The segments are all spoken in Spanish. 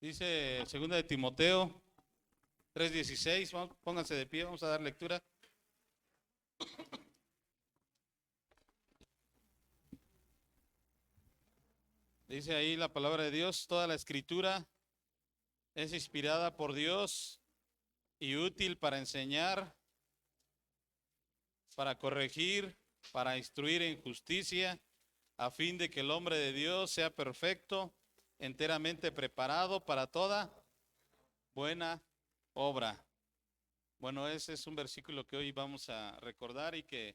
Dice segunda de Timoteo 3:16, pónganse de pie, vamos a dar lectura. Dice ahí la palabra de Dios: toda la escritura es inspirada por Dios y útil para enseñar, para corregir, para instruir en justicia, a fin de que el hombre de Dios sea perfecto, enteramente preparado para toda buena obra. Bueno, ese es un versículo que hoy vamos a recordar y que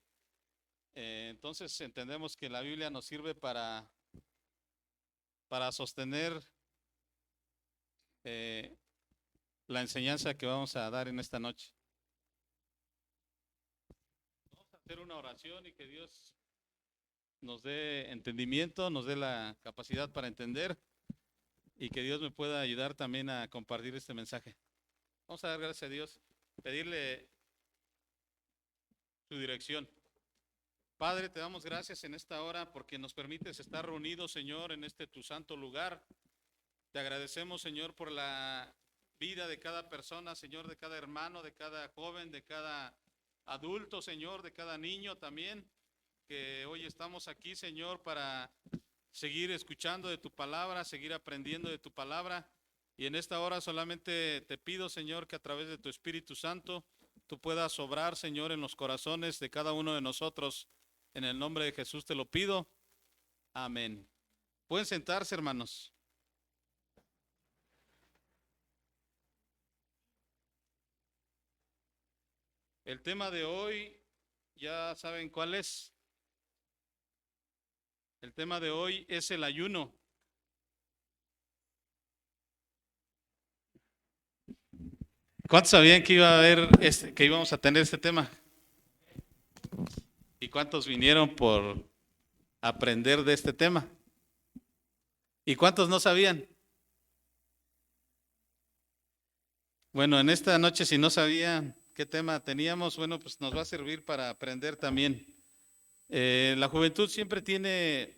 entonces entendemos que la Biblia nos sirve para sostener la enseñanza que vamos a dar en esta noche. Vamos a hacer una oración y que Dios nos dé entendimiento, nos dé la capacidad para entender y que Dios me pueda ayudar también a compartir este mensaje. Vamos a dar gracias a Dios, pedirle su dirección. Padre, te damos gracias en esta hora porque nos permites estar reunidos, Señor, en este tu santo lugar. Te agradecemos, Señor, por la vida de cada persona, Señor, de cada hermano, de cada joven, de cada adulto, Señor, de cada niño también, que hoy estamos aquí, Señor, para seguir escuchando de tu palabra, seguir aprendiendo de tu palabra. Y en esta hora solamente te pido, Señor, que a través de tu Espíritu Santo tú puedas obrar, Señor, en los corazones de cada uno de nosotros. En el nombre de Jesús te lo pido. Amén. Pueden sentarse, hermanos. El tema de hoy, ya saben cuál es. El tema de hoy es el ayuno. ¿Cuántos sabían que iba a haber que íbamos a tener este tema? ¿Y cuántos vinieron por aprender de este tema? ¿Y cuántos no sabían? Bueno, en esta noche, si no sabían qué tema teníamos, bueno, pues nos va a servir para aprender también. La juventud siempre tiene,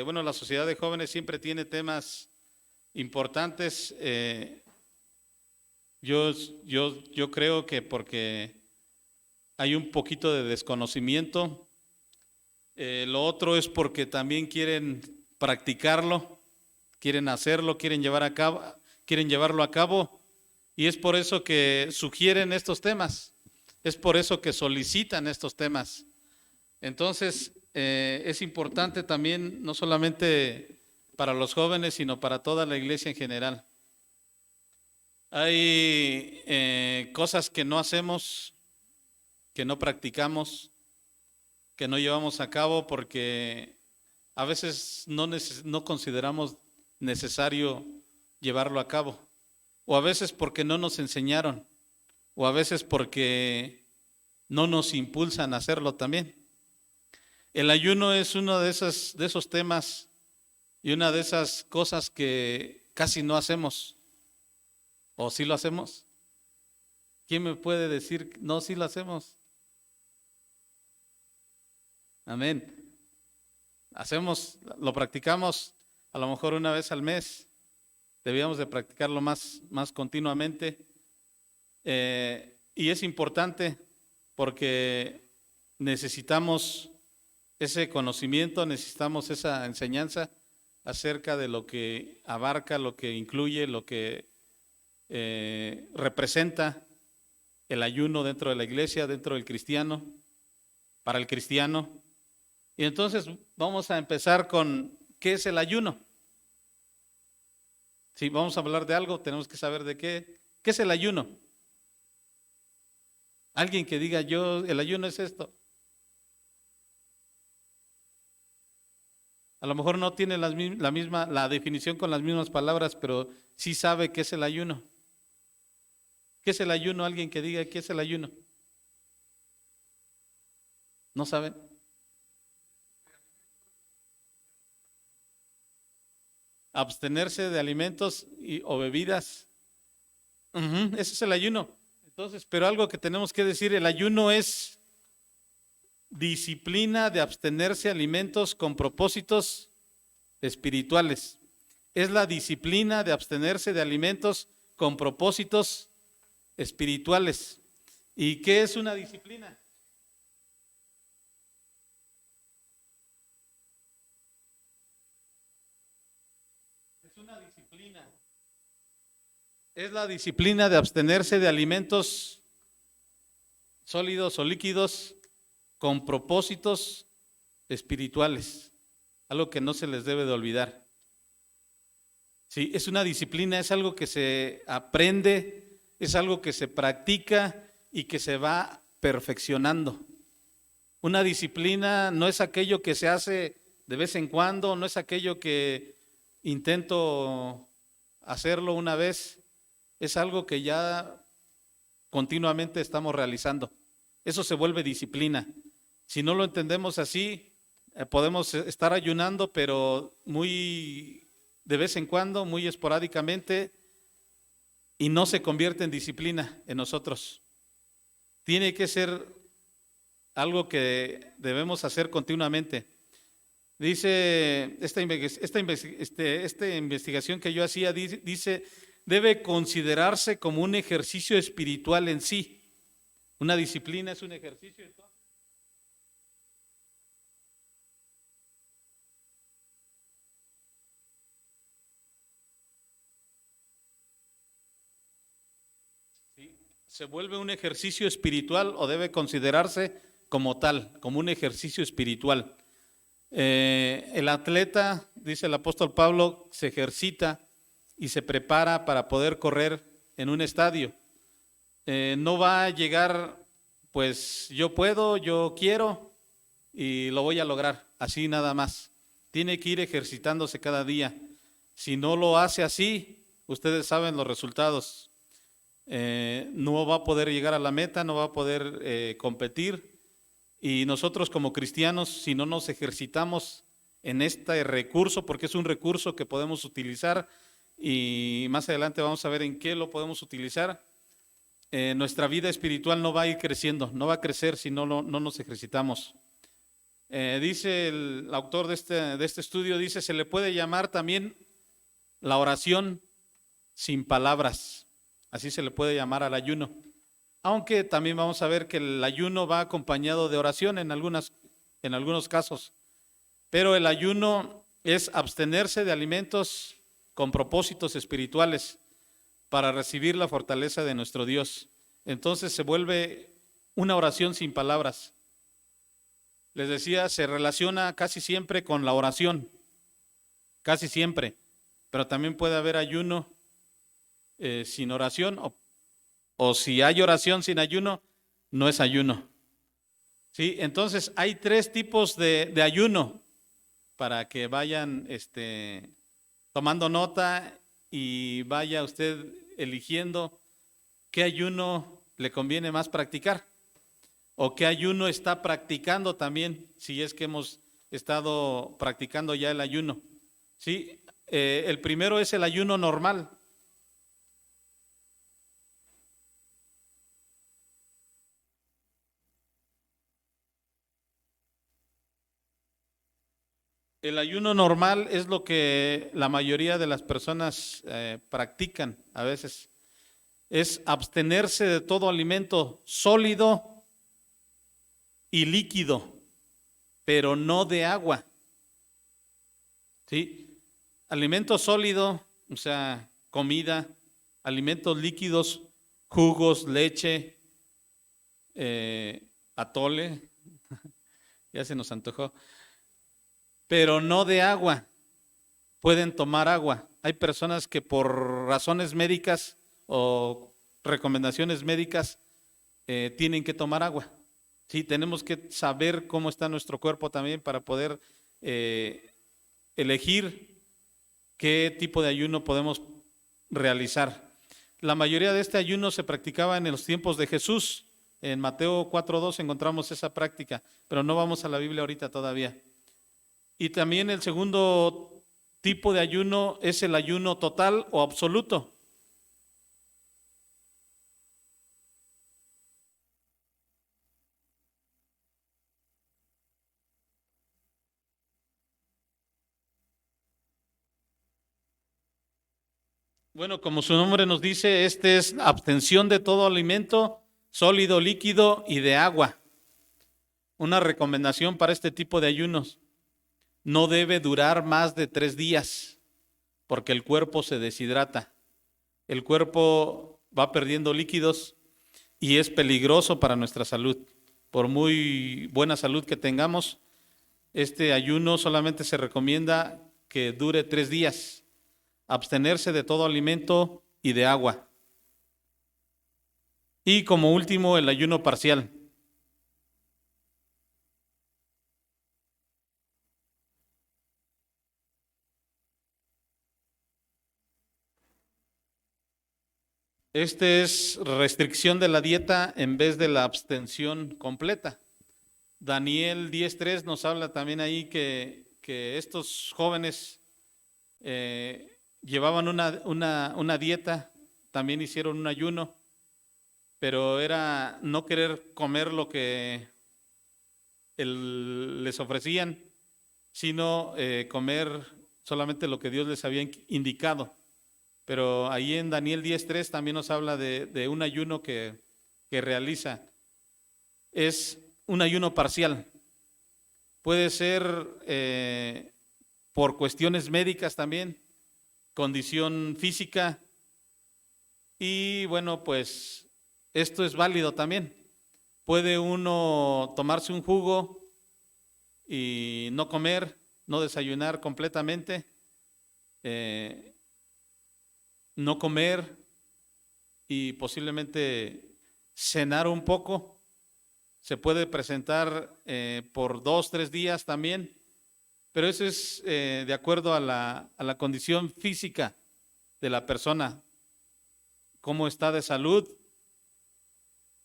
bueno, la sociedad de jóvenes siempre tiene temas importantes. Yo creo que porque hay un poquito de desconocimiento. Lo otro es porque también quieren practicarlo, quieren hacerlo, quieren llevarlo a cabo, y es por eso que sugieren estos temas, es por eso que solicitan estos temas. Entonces, es importante también, no solamente para los jóvenes, sino para toda la iglesia en general. Hay cosas que no hacemos, que no practicamos, que no llevamos a cabo porque a veces no consideramos necesario llevarlo a cabo, o a veces porque no nos enseñaron, o a veces porque no nos impulsan a hacerlo también. El ayuno es uno de esos temas y una de esas cosas que casi no hacemos. ¿O sí lo hacemos? ¿Quién me puede decir, no, sí lo hacemos? Amén. Lo practicamos a lo mejor una vez al mes. Debíamos de practicarlo más continuamente. Y es importante porque necesitamos ese conocimiento, necesitamos esa enseñanza acerca de lo que abarca, lo que incluye, lo que representa el ayuno dentro de la iglesia, dentro del cristiano, para el cristiano. Y entonces vamos a empezar con ¿qué es el ayuno? Si vamos a hablar de algo, tenemos que saber de qué. ¿Qué es el ayuno? Alguien que diga, el ayuno es esto. A lo mejor no tiene la definición con las mismas palabras, pero sí sabe qué es el ayuno. ¿Qué es el ayuno? Alguien que diga, ¿qué es el ayuno? ¿No saben? Abstenerse de alimentos o bebidas. Ese es el ayuno. Entonces, pero algo que tenemos que decir, el ayuno es disciplina de abstenerse de alimentos con propósitos espirituales. es la disciplina de abstenerse de alimentos con propósitos espirituales. ¿Y qué es una disciplina? Es una disciplina. Es la disciplina de abstenerse de alimentos sólidos o líquidos con propósitos espirituales, algo que no se les debe de olvidar. Sí, es una disciplina, es algo que se aprende, es algo que se practica y que se va perfeccionando. Una disciplina no es aquello que se hace de vez en cuando, no es aquello que intento hacerlo una vez, es algo que ya continuamente estamos realizando. Eso se vuelve disciplina. Si no lo entendemos así, podemos estar ayunando, pero muy de vez en cuando, muy esporádicamente, y no se convierte en disciplina en nosotros. Tiene que ser algo que debemos hacer continuamente. Dice esta investigación que yo hacía, dice, debe considerarse como un ejercicio espiritual en sí. Una disciplina es un ejercicio. ¿Sí? Se vuelve un ejercicio espiritual o debe considerarse como tal, como un ejercicio espiritual. El atleta, dice el apóstol Pablo, se ejercita y se prepara para poder correr en un estadio. No va a llegar, pues yo puedo, yo quiero y lo voy a lograr, así nada más. Tiene que ir ejercitándose cada día. Si no lo hace así, ustedes saben los resultados. No va a poder llegar a la meta, no va a poder competir. Y nosotros como cristianos, si no nos ejercitamos en este recurso, porque es un recurso que podemos utilizar y más adelante vamos a ver en qué lo podemos utilizar, nuestra vida espiritual no va a ir creciendo, no va a crecer si no nos ejercitamos. Dice el autor de este estudio, dice, se le puede llamar también la oración sin palabras, así se le puede llamar al ayuno. Aunque también vamos a ver que el ayuno va acompañado de oración en algunos casos, pero el ayuno es abstenerse de alimentos con propósitos espirituales para recibir la fortaleza de nuestro Dios. Entonces se vuelve una oración sin palabras. Les decía, se relaciona casi siempre con la oración, casi siempre, pero también puede haber ayuno sin oración o si hay oración sin ayuno, no es ayuno. ¿Sí? Entonces hay tres tipos de ayuno para que vayan tomando nota y vaya usted eligiendo qué ayuno le conviene más practicar o qué ayuno está practicando también, si es que hemos estado practicando ya el ayuno. ¿Sí? El primero es el ayuno normal. El ayuno normal es lo que la mayoría de las personas practican a veces. Es abstenerse de todo alimento sólido y líquido, pero no de agua. ¿Sí? Alimento sólido, o sea, comida, alimentos líquidos, jugos, leche, atole, ya se nos antojó, pero no de agua. Pueden tomar agua. Hay personas que por razones médicas o recomendaciones médicas tienen que tomar agua. Sí, tenemos que saber cómo está nuestro cuerpo también para poder elegir qué tipo de ayuno podemos realizar. La mayoría de este ayuno se practicaba en los tiempos de Jesús. En Mateo 4:2 encontramos esa práctica, pero no vamos a la Biblia ahorita todavía. Y también el segundo tipo de ayuno es el ayuno total o absoluto. Bueno, como su nombre nos dice, este es abstención de todo alimento sólido, líquido y de agua. Una recomendación para este tipo de ayunos: no debe durar más de 3 días porque el cuerpo se deshidrata. El cuerpo va perdiendo líquidos y es peligroso para nuestra salud. Por muy buena salud que tengamos, este ayuno solamente se recomienda que dure 3 días. Abstenerse de todo alimento y de agua. Y como último, el ayuno parcial. Este es restricción de la dieta en vez de la abstención completa. Daniel 10:3 nos habla también ahí que estos jóvenes llevaban una dieta, también hicieron un ayuno, pero era no querer comer lo que les ofrecían, sino comer solamente lo que Dios les había indicado. Pero ahí en Daniel 10:3 también nos habla de un ayuno que realiza. Es un ayuno parcial. Puede ser por cuestiones médicas también, condición física, y bueno, pues esto es válido también. Puede uno tomarse un jugo y no comer, no desayunar completamente, no comer y posiblemente cenar un poco. Se puede presentar por 2, 3 días también, pero eso es de acuerdo a la condición física de la persona, cómo está de salud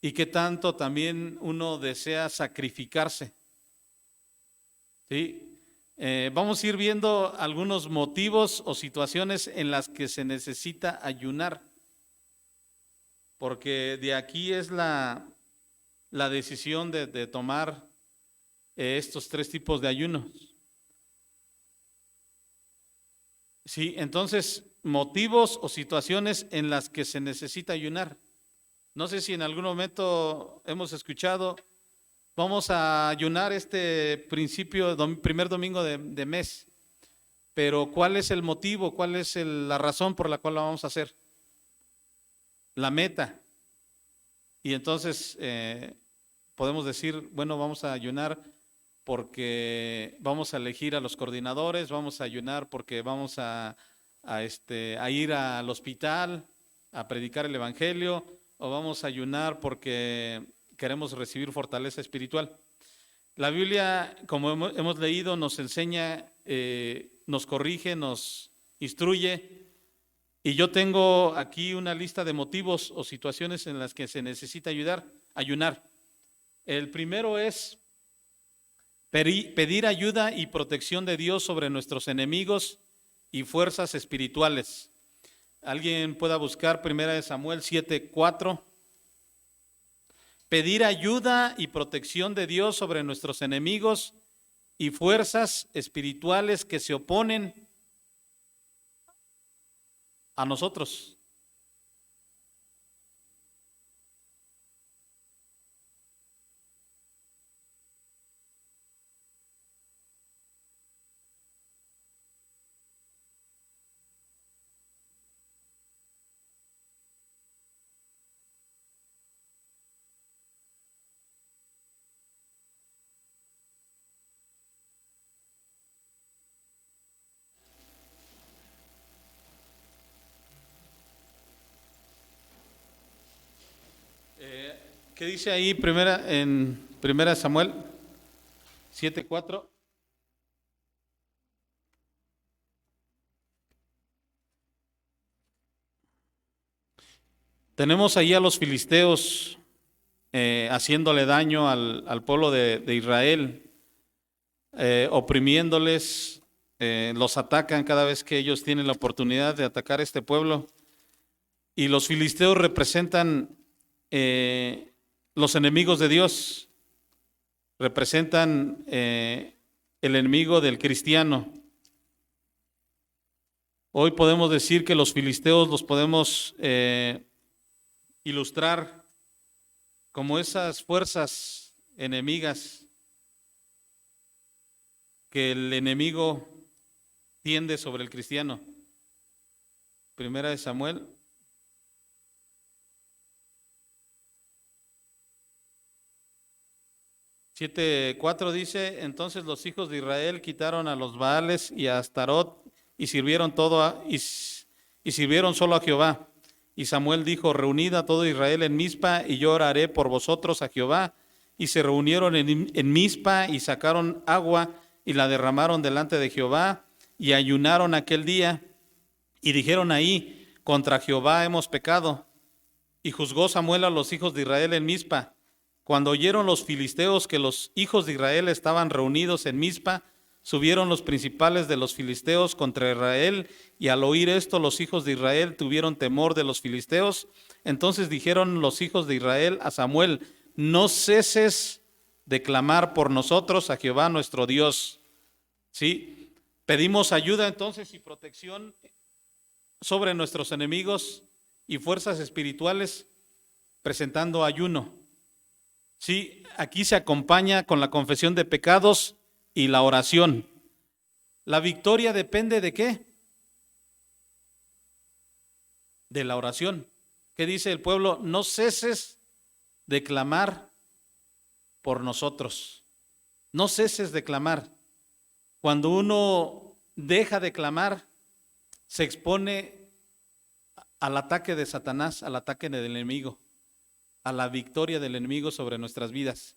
y qué tanto también uno desea sacrificarse. ¿Sí? Vamos a ir viendo algunos motivos o situaciones en las que se necesita ayunar, porque de aquí es la decisión de tomar estos 3 tipos de ayunos. Sí, entonces, motivos o situaciones en las que se necesita ayunar. No sé si en algún momento hemos escuchado: vamos a ayunar este primer domingo de mes. Pero ¿cuál es el motivo? ¿Cuál es la razón por la cual lo vamos a hacer? La meta. Y entonces podemos decir, bueno, vamos a ayunar porque vamos a elegir a los coordinadores, vamos a ayunar porque vamos a ir al hospital a predicar el evangelio, o vamos a ayunar porque queremos recibir fortaleza espiritual. La Biblia, como hemos leído, nos enseña, nos corrige, nos instruye, y yo tengo aquí una lista de motivos o situaciones en las que se necesita ayunar. El primero es pedir ayuda y protección de Dios sobre nuestros enemigos y fuerzas espirituales. Alguien pueda buscar 1 Samuel 7:4. Pedir ayuda y protección de Dios sobre nuestros enemigos y fuerzas espirituales que se oponen a nosotros. ¿Qué dice ahí en 1 Samuel 7:4? Tenemos ahí a los filisteos haciéndole daño al pueblo de Israel, oprimiéndoles, los atacan cada vez que ellos tienen la oportunidad de atacar este pueblo. Y los filisteos representan los enemigos de Dios, representan el enemigo del cristiano, Hoy podemos decir que los filisteos los podemos ilustrar como esas fuerzas enemigas que el enemigo tiende sobre el cristiano. Primera de Samuel 7:4 dice: entonces los hijos de Israel quitaron a los Baales y a Astarot y sirvieron y sirvieron solo a Jehová. Y Samuel dijo: reunid a todo Israel en Mizpa y yo oraré por vosotros a Jehová. Y se reunieron en Mizpa y sacaron agua y la derramaron delante de Jehová y ayunaron aquel día y dijeron ahí: contra Jehová hemos pecado. Y juzgó Samuel a los hijos de Israel en Mizpa. Cuando oyeron los filisteos que los hijos de Israel estaban reunidos en Mizpa, subieron los principales de los filisteos contra Israel, y al oír esto los hijos de Israel tuvieron temor de los filisteos. Entonces dijeron los hijos de Israel a Samuel: no ceses de clamar por nosotros a Jehová nuestro Dios. ¿Sí? Pedimos ayuda entonces y protección sobre nuestros enemigos y fuerzas espirituales presentando ayuno. Sí, aquí se acompaña con la confesión de pecados y la oración. ¿La victoria depende de qué? De la oración. ¿Qué dice el pueblo? No ceses de clamar por nosotros. No ceses de clamar. Cuando uno deja de clamar, se expone al ataque de Satanás, al ataque del enemigo, a la victoria del enemigo sobre nuestras vidas.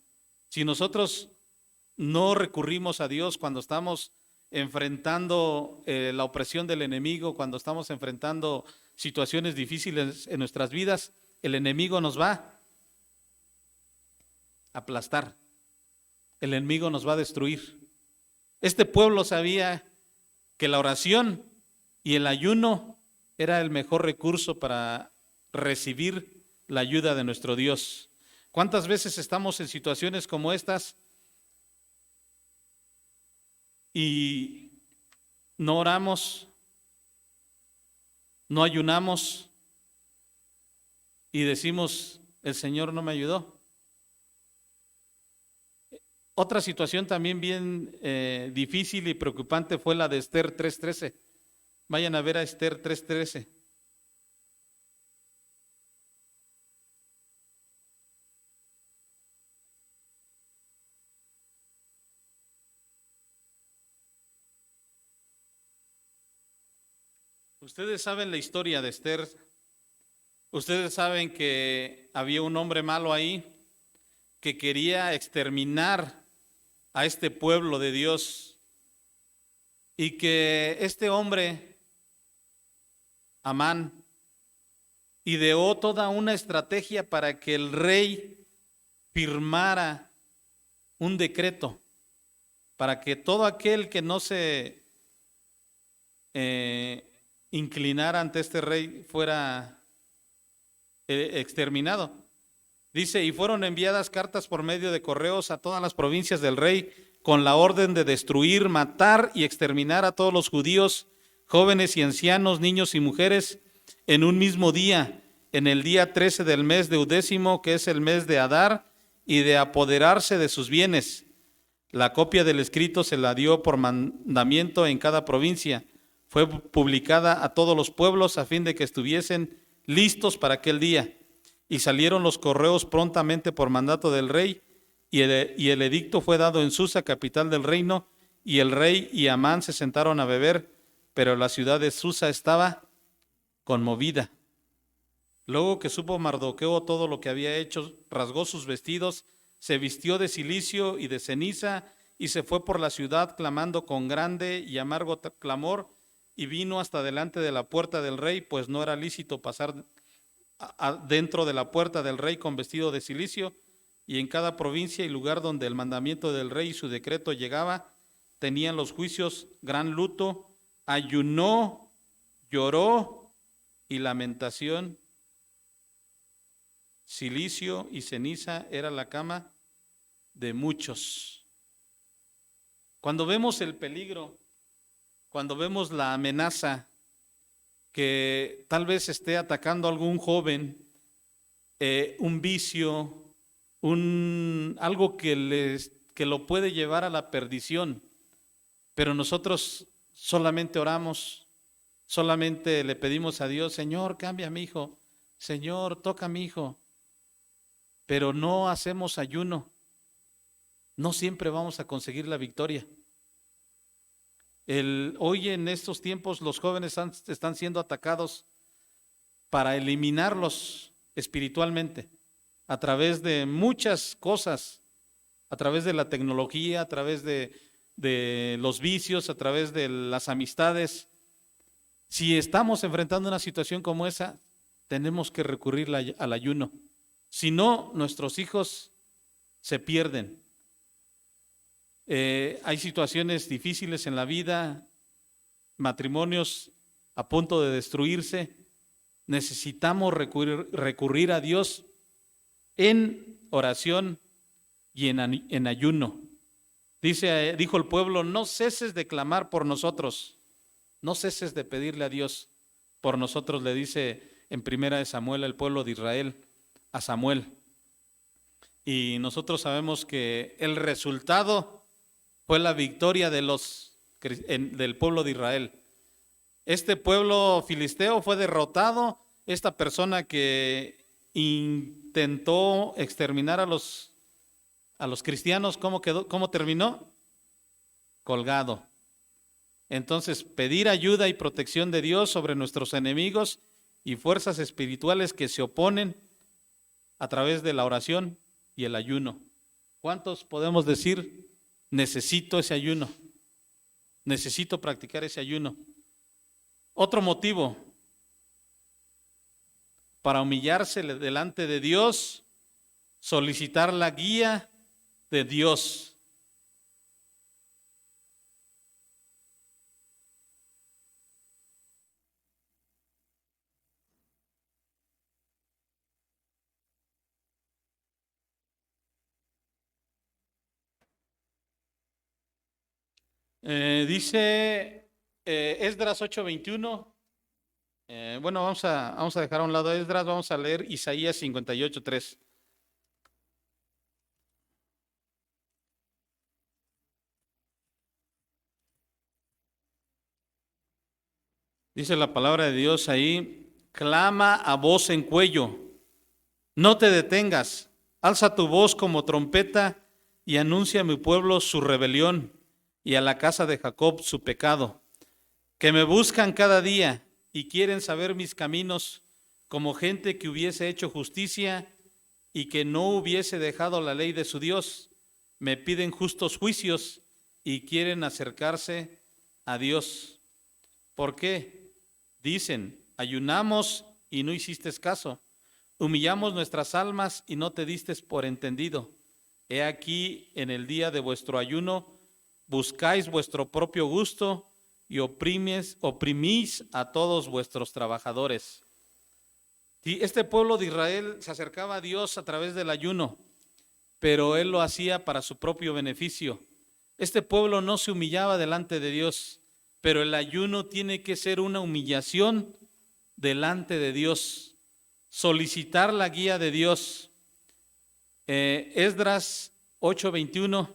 Si nosotros no recurrimos a Dios cuando estamos enfrentando la opresión del enemigo, cuando estamos enfrentando situaciones difíciles en nuestras vidas, el enemigo nos va a aplastar, el enemigo nos va a destruir. Este pueblo sabía que la oración y el ayuno era el mejor recurso para recibir la ayuda de nuestro Dios. ¿Cuántas veces estamos en situaciones como estas y no oramos, no ayunamos y decimos: el Señor no me ayudó? Otra situación también bien difícil y preocupante fue la de Esther 3:13. Vayan a ver a Esther 3:13. Ustedes saben la historia de Esther. Ustedes saben que había un hombre malo ahí que quería exterminar a este pueblo de Dios, y que este hombre, Amán, ideó toda una estrategia para que el rey firmara un decreto para que todo aquel que no se inclinara ante este rey fuera exterminado. Dice: y fueron enviadas cartas por medio de correos a todas las provincias del rey con la orden de destruir, matar y exterminar a todos los judíos, jóvenes y ancianos, niños y mujeres, en un mismo día, en el día 13 del mes de Udécimo, que es el mes de Adar, y de apoderarse de sus bienes. La copia del escrito se la dio por mandamiento en cada provincia. Fue publicada a todos los pueblos a fin de que estuviesen listos para aquel día. Y salieron los correos prontamente por mandato del rey, y el edicto fue dado en Susa, capital del reino, y el rey y Amán se sentaron a beber, pero la ciudad de Susa estaba conmovida. Luego que supo Mardoqueo todo lo que había hecho, rasgó sus vestidos, se vistió de cilicio y de ceniza, y se fue por la ciudad clamando con grande y amargo clamor, y vino hasta delante de la puerta del rey, pues no era lícito pasar dentro de la puerta del rey con vestido de cilicio. Y en cada provincia y lugar donde el mandamiento del rey y su decreto llegaba, tenían los juicios gran luto, ayunó, lloró y lamentación. Cilicio y ceniza era la cama de muchos. Cuando vemos el peligro, cuando vemos la amenaza que tal vez esté atacando a algún joven, un vicio, algo que lo puede llevar a la perdición, pero nosotros solamente oramos, solamente le pedimos a Dios: Señor, cambia a mi hijo, Señor, toca a mi hijo, pero no hacemos ayuno. No siempre vamos a conseguir la victoria. Hoy en estos tiempos los jóvenes están siendo atacados para eliminarlos espiritualmente a través de muchas cosas, a través de la tecnología, a través de los vicios, a través de las amistades. Si estamos enfrentando una situación como esa, tenemos que recurrir al ayuno. Si no, nuestros hijos se pierden. Hay situaciones difíciles en la vida, matrimonios a punto de destruirse. Necesitamos recurrir a Dios en oración y en ayuno. Dijo el pueblo: no ceses de clamar por nosotros, no ceses de pedirle a Dios por nosotros, le dice en 1 Samuel el pueblo de Israel a Samuel. Y nosotros sabemos que el resultado fue la victoria del pueblo de Israel. Este pueblo filisteo fue derrotado. Esta persona que intentó exterminar a los cristianos, ¿cómo terminó? Colgado. Entonces, pedir ayuda y protección de Dios sobre nuestros enemigos y fuerzas espirituales que se oponen a través de la oración y el ayuno. ¿Cuántos podemos decir: necesito ese ayuno, necesito practicar ese ayuno? Otro motivo para humillarse delante de Dios: solicitar la guía de Dios. Dice Esdras 8:21. Bueno, vamos a dejar a un lado Esdras, vamos a leer Isaías 58:3. Dice la palabra de Dios ahí: clama a voz en cuello, no te detengas, alza tu voz como trompeta y anuncia a mi pueblo su rebelión y a la casa de Jacob su pecado, que me buscan cada día y quieren saber mis caminos, como gente que hubiese hecho justicia y que no hubiese dejado la ley de su Dios. Me piden justos juicios y quieren acercarse a Dios. ¿Por qué? Dicen: ayunamos y no hiciste caso, humillamos nuestras almas y no te diste por entendido. He aquí, en el día de vuestro ayuno buscáis vuestro propio gusto y oprimís a todos vuestros trabajadores. Este pueblo de Israel se acercaba a Dios a través del ayuno, pero él lo hacía para su propio beneficio. Este pueblo no se humillaba delante de Dios, pero el ayuno tiene que ser una humillación delante de Dios, solicitar la guía de Dios. Esdras 8:21.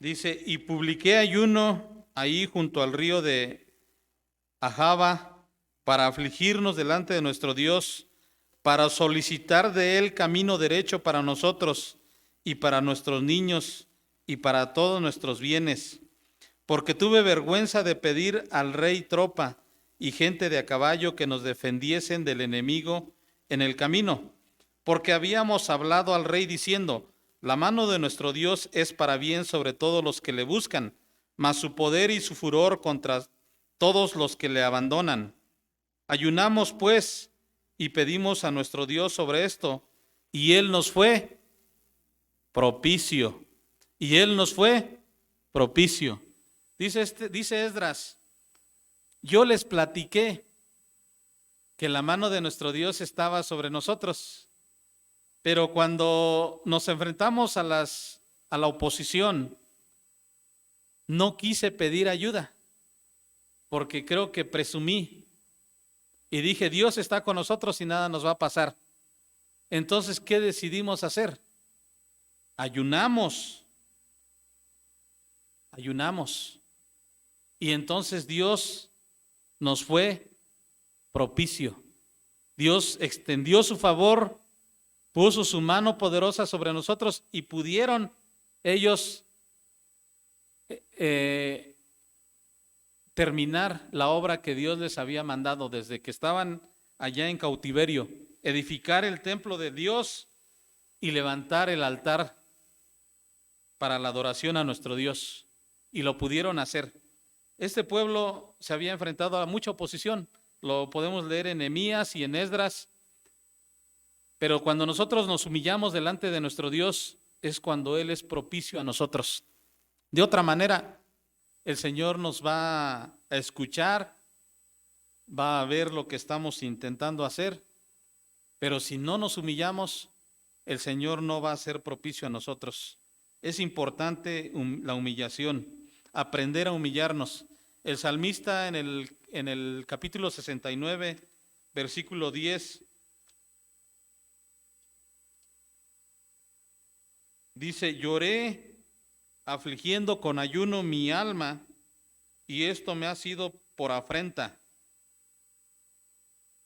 Dice: y publiqué ayuno ahí junto al río de Ahava para afligirnos delante de nuestro Dios, para solicitar de él camino derecho para nosotros y para nuestros niños y para todos nuestros bienes, porque tuve vergüenza de pedir al rey tropa y gente de a caballo que nos defendiesen del enemigo en el camino, porque habíamos hablado al rey diciendo: la mano de nuestro Dios es para bien sobre todos los que le buscan, mas su poder y su furor contra todos los que le abandonan. Ayunamos pues y pedimos a nuestro Dios sobre esto, y Él nos fue propicio. Y Él nos fue propicio. Dice Esdras, yo les platiqué que la mano de nuestro Dios estaba sobre nosotros, pero cuando nos enfrentamos a la oposición, no quise pedir ayuda, porque creo que presumí y dije, Dios está con nosotros y nada nos va a pasar. Entonces, ¿qué decidimos hacer? Ayunamos. Y entonces Dios nos fue propicio. Dios extendió su favor, puso su mano poderosa sobre nosotros y pudieron ellos terminar la obra que Dios les había mandado desde que estaban allá en cautiverio, edificar el templo de Dios y levantar el altar para la adoración a nuestro Dios. Y lo pudieron hacer. Este pueblo se había enfrentado a mucha oposición. Lo podemos leer en Nehemías y en Esdras. Pero cuando nosotros nos humillamos delante de nuestro Dios, es cuando Él es propicio a nosotros. De otra manera, el Señor nos va a escuchar, va a ver lo que estamos intentando hacer, pero si no nos humillamos, el Señor no va a ser propicio a nosotros. Es importante la humillación, aprender a humillarnos. El salmista en el capítulo 69, versículo 10, dice, lloré afligiendo con ayuno mi alma, y esto me ha sido por afrenta.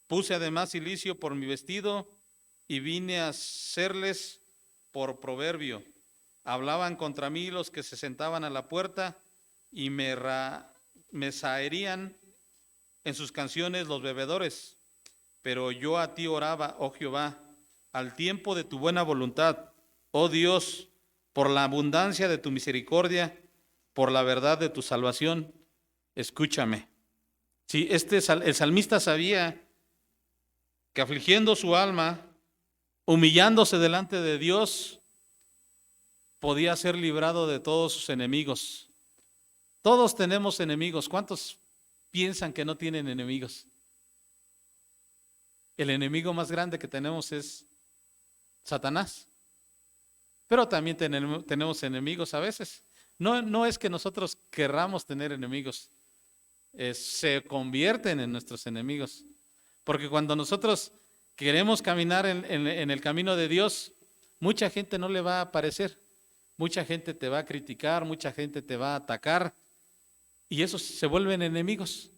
Puse además cilicio por mi vestido, y vine a serles por proverbio. Hablaban contra mí los que se sentaban a la puerta, y me zaherían en sus canciones los bebedores. Pero yo a ti oraba, oh Jehová, al tiempo de tu buena voluntad, oh Dios, por la abundancia de tu misericordia, por la verdad de tu salvación, escúchame. Sí, el salmista sabía que afligiendo su alma, humillándose delante de Dios, podía ser librado de todos sus enemigos. Todos tenemos enemigos. ¿Cuántos piensan que no tienen enemigos? El enemigo más grande que tenemos es Satanás. Pero también tenemos enemigos a veces. No es que nosotros querramos tener enemigos, se convierten en nuestros enemigos. Porque cuando nosotros queremos caminar en el camino de Dios, mucha gente no le va a parecer, mucha gente te va a criticar, mucha gente te va a atacar, y esos se vuelven enemigos.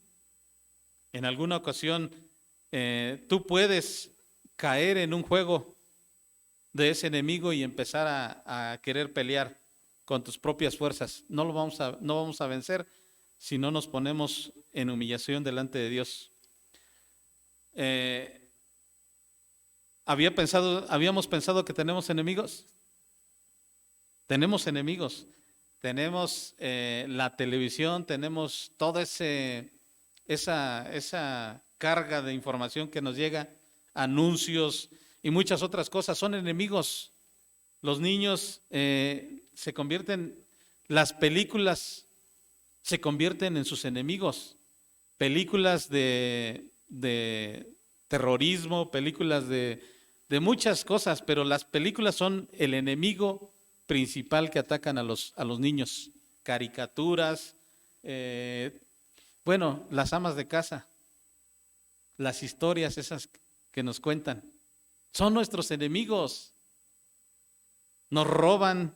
En alguna ocasión tú puedes caer en un juego de ese enemigo y empezar a querer pelear con tus propias fuerzas. No vamos a vencer si no nos ponemos en humillación delante de Dios. Habíamos pensado que tenemos enemigos. Tenemos enemigos. Tenemos la televisión, tenemos toda esa carga de información que nos llega, anuncios y muchas otras cosas. Son enemigos. Los niños se convierten, las películas se convierten en sus enemigos. Películas de terrorismo, películas de muchas cosas, pero las películas son el enemigo principal que atacan a los niños. Caricaturas, las amas de casa, las historias esas que nos cuentan, son nuestros enemigos. Nos roban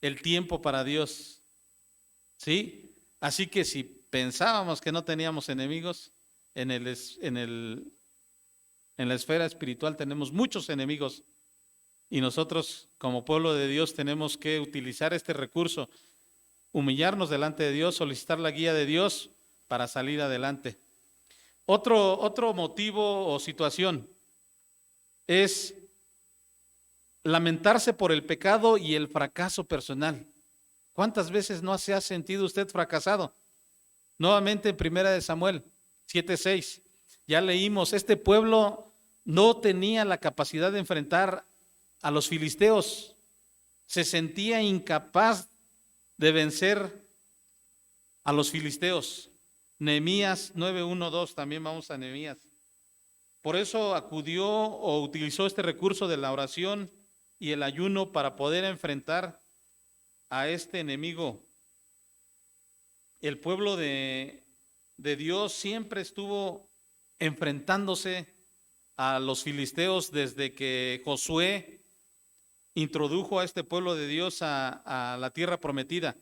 el tiempo para Dios, ¿sí? Así que si pensábamos que no teníamos enemigos, en la esfera espiritual tenemos muchos enemigos, y nosotros como pueblo de Dios tenemos que utilizar este recurso, humillarnos delante de Dios, solicitar la guía de Dios para salir adelante. Otro motivo o situación es lamentarse por el pecado y el fracaso personal. ¿Cuántas veces no se ha sentido usted fracasado? Nuevamente en 1 Samuel 7:6, ya leímos, este pueblo no tenía la capacidad de enfrentar a los filisteos. Se sentía incapaz de vencer a los filisteos. Nehemías 9:1-2, también vamos a Nehemías. Por eso acudió o utilizó este recurso de la oración y el ayuno para poder enfrentar a este enemigo. El pueblo de Dios siempre estuvo enfrentándose a los filisteos desde que Josué introdujo a este pueblo de Dios a la tierra prometida,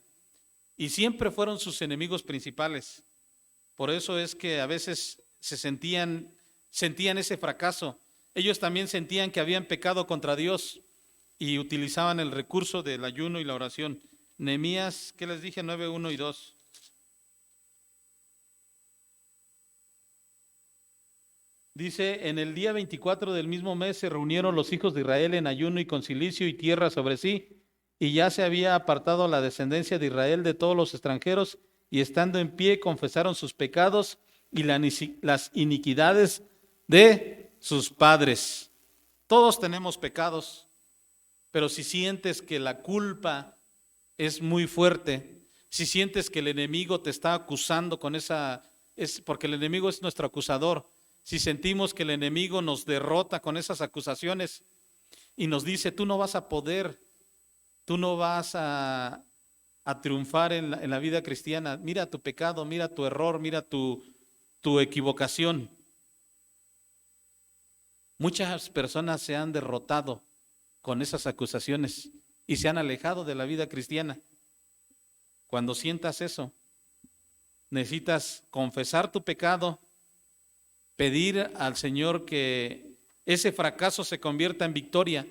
y siempre fueron sus enemigos principales. Por eso es que a veces sentían ese fracaso. Ellos también sentían que habían pecado contra Dios y utilizaban el recurso del ayuno y la oración. Nehemías, ¿qué les dije? 9:1-2. Dice: en el día 24 del mismo mes se reunieron los hijos de Israel en ayuno y con cilicio y tierra sobre sí, y ya se había apartado la descendencia de Israel de todos los extranjeros, y estando en pie confesaron sus pecados y las iniquidades de sus padres. Todos tenemos pecados, pero si sientes que la culpa es muy fuerte, si sientes que el enemigo te está acusando con porque el enemigo es nuestro acusador. Si sentimos que el enemigo nos derrota con esas acusaciones y nos dice: tú no vas a poder, tú no vas a triunfar en la vida cristiana, mira tu pecado, mira tu error, mira tu equivocación. Muchas personas se han derrotado con esas acusaciones y se han alejado de la vida cristiana. Cuando sientas eso, necesitas confesar tu pecado, pedir al Señor que ese fracaso se convierta en victoria,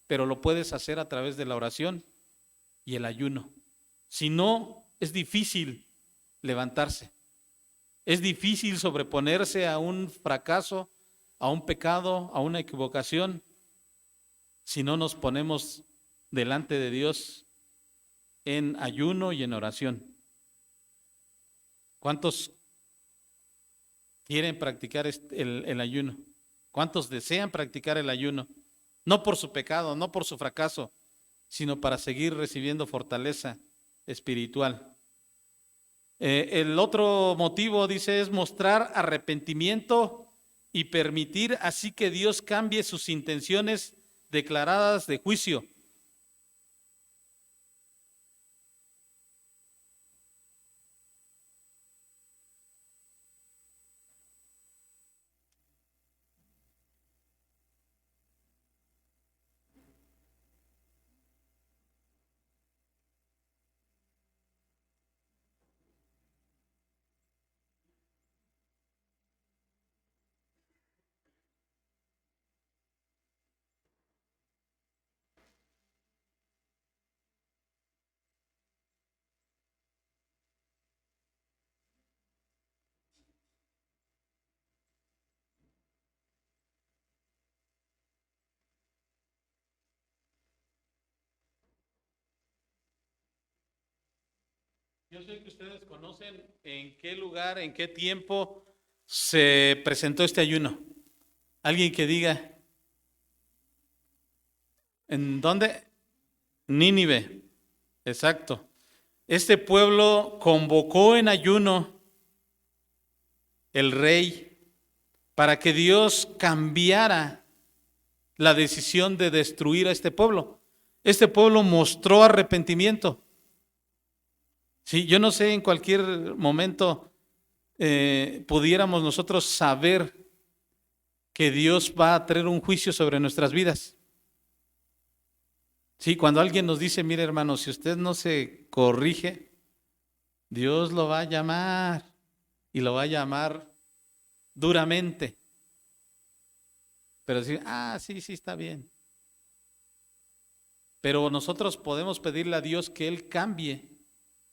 pero lo puedes hacer a través de la oración y el ayuno. Si no, es difícil levantarse. Es difícil sobreponerse a un fracaso, a un pecado, a una equivocación, si no nos ponemos delante de Dios en ayuno y en oración. ¿Cuántos quieren practicar el ayuno? ¿Cuántos desean practicar el ayuno? No por su pecado, no por su fracaso, sino para seguir recibiendo fortaleza espiritual. El otro motivo, dice, es mostrar arrepentimiento y permitir así que Dios cambie sus intenciones declaradas de juicio. Yo sé que ustedes conocen en qué lugar, en qué tiempo se presentó este ayuno. Alguien que diga, ¿en dónde? Nínive, exacto. Este pueblo convocó en ayuno el rey para que Dios cambiara la decisión de destruir a este pueblo. Este pueblo mostró arrepentimiento. Sí, yo no sé, en cualquier momento pudiéramos nosotros saber que Dios va a traer un juicio sobre nuestras vidas. Sí, cuando alguien nos dice: mire, hermano, si usted no se corrige, Dios lo va a llamar, y lo va a llamar duramente. Pero decir: sí, está bien. Pero nosotros podemos pedirle a Dios que Él cambie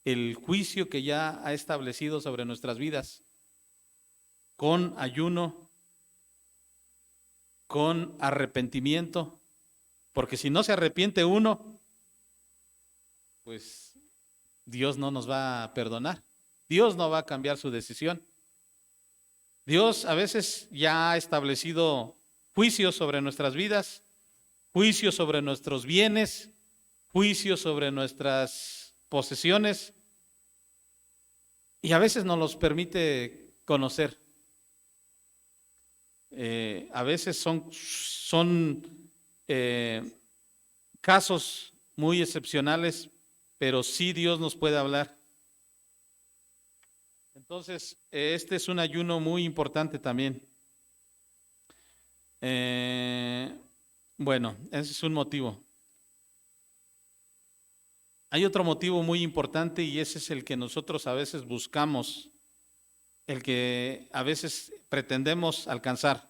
el juicio que ya ha establecido sobre nuestras vidas, con ayuno, con arrepentimiento, porque si no se arrepiente uno, pues Dios no nos va a perdonar, Dios no va a cambiar su decisión. Dios a veces ya ha establecido juicios sobre nuestras vidas, juicio sobre nuestros bienes, juicio sobre nuestras posesiones, y a veces nos los permite conocer. A veces son casos muy excepcionales, pero sí Dios nos puede hablar. Entonces, este es un ayuno muy importante también. Bueno, ese es un motivo. Hay otro motivo muy importante y ese es el que nosotros a veces buscamos, el que a veces pretendemos alcanzar.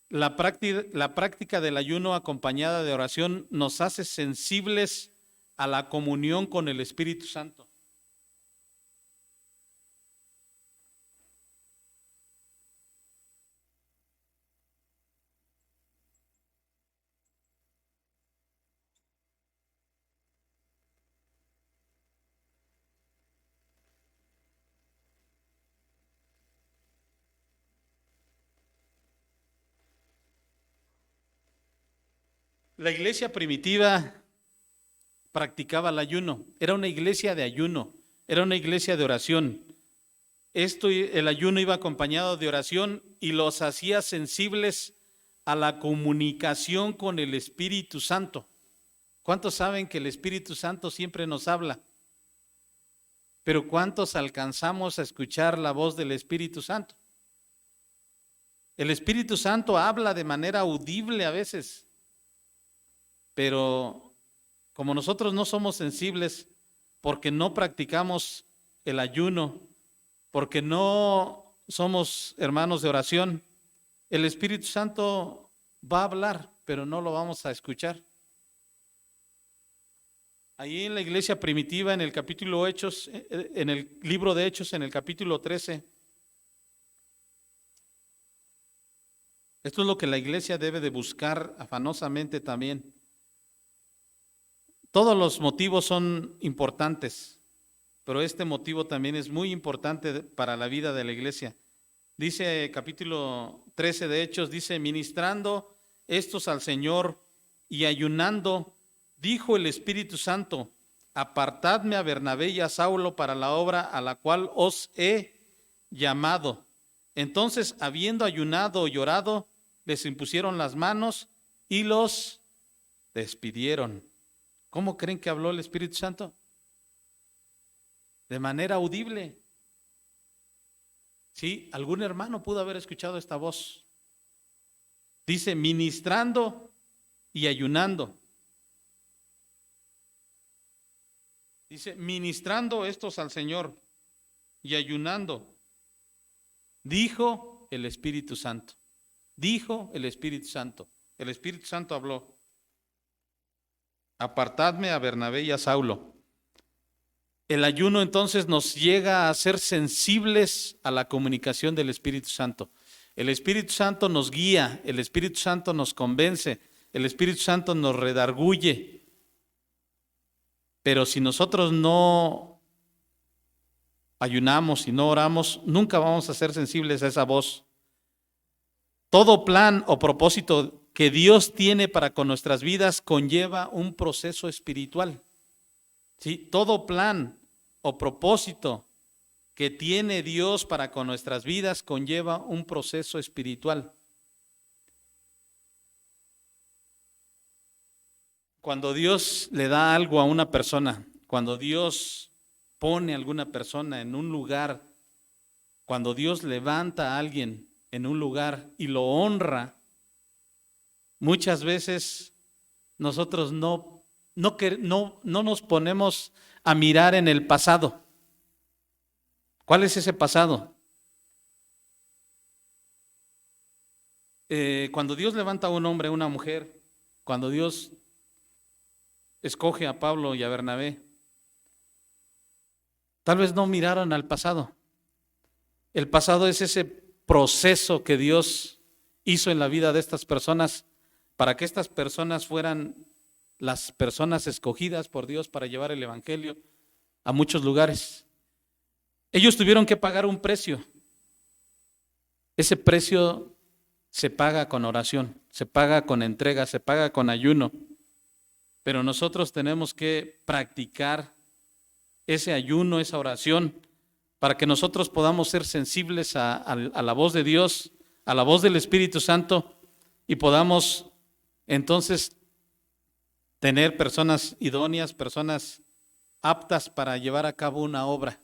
La práctica del ayuno acompañada de oración nos hace sensibles a la comunión con el Espíritu Santo. La iglesia primitiva practicaba el ayuno, era una iglesia de ayuno, era una iglesia de oración. El ayuno iba acompañado de oración y los hacía sensibles a la comunicación con el Espíritu Santo. ¿Cuántos saben que el Espíritu Santo siempre nos habla? Pero ¿cuántos alcanzamos a escuchar la voz del Espíritu Santo? El Espíritu Santo habla de manera audible a veces, pero como nosotros no somos sensibles porque no practicamos el ayuno, porque no somos hermanos de oración, el Espíritu Santo va a hablar, pero no lo vamos a escuchar. Ahí en la iglesia primitiva, en el capítulo Hechos, en el libro de Hechos, en el capítulo 13, esto es lo que la iglesia debe de buscar afanosamente también. Todos los motivos son importantes, pero este motivo también es muy importante para la vida de la iglesia. Dice capítulo 13 de Hechos, dice, ministrando estos al Señor y ayunando, dijo el Espíritu Santo, apartadme a Bernabé y a Saulo para la obra a la cual os he llamado. Entonces, habiendo ayunado y orado, les impusieron las manos y los despidieron. ¿Cómo creen que habló el Espíritu Santo? De manera audible. Sí, algún hermano pudo haber escuchado esta voz. Dice, ministrando y ayunando. Dice, ministrando estos al Señor y ayunando. Dijo el Espíritu Santo. Dijo el Espíritu Santo. El Espíritu Santo habló. Apartadme a Bernabé y a Saulo. El ayuno entonces nos llega a ser sensibles a la comunicación del Espíritu Santo. El Espíritu Santo nos guía, el Espíritu Santo nos convence, el Espíritu Santo nos redarguye. Pero si nosotros no ayunamos y no oramos, nunca vamos a ser sensibles a esa voz. Todo plan o propósito que Dios tiene para con nuestras vidas conlleva un proceso espiritual. ¿Sí? Todo plan o propósito que tiene Dios para con nuestras vidas conlleva un proceso espiritual. Cuando Dios le da algo a una persona, cuando Dios pone a alguna persona en un lugar, cuando Dios levanta a alguien en un lugar y lo honra, muchas veces nosotros no nos ponemos a mirar en el pasado. ¿Cuál es ese pasado? Cuando Dios levanta a un hombre, a una mujer, cuando Dios escoge a Pablo y a Bernabé, tal vez no miraron al pasado. El pasado es ese proceso que Dios hizo en la vida de estas personas para que estas personas fueran las personas escogidas por Dios para llevar el evangelio a muchos lugares. Ellos tuvieron que pagar un precio. Ese precio se paga con oración, se paga con entrega, se paga con ayuno. Pero nosotros tenemos que practicar ese ayuno, esa oración, para que nosotros podamos ser sensibles a la voz de Dios, a la voz del Espíritu Santo, y podamos entonces tener personas idóneas, personas aptas para llevar a cabo una obra.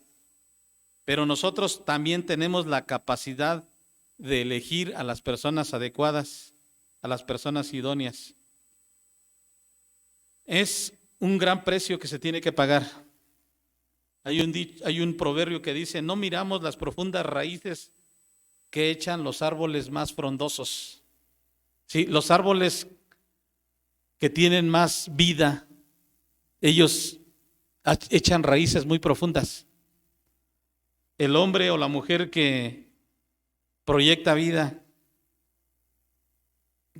Pero nosotros también tenemos la capacidad de elegir a las personas adecuadas, a las personas idóneas. Es un gran precio que se tiene que pagar. Hay un proverbio que dice: no miramos las profundas raíces que echan los árboles más frondosos. Sí, los árboles que tienen más vida, ellos echan raíces muy profundas. El hombre o la mujer que proyecta vida,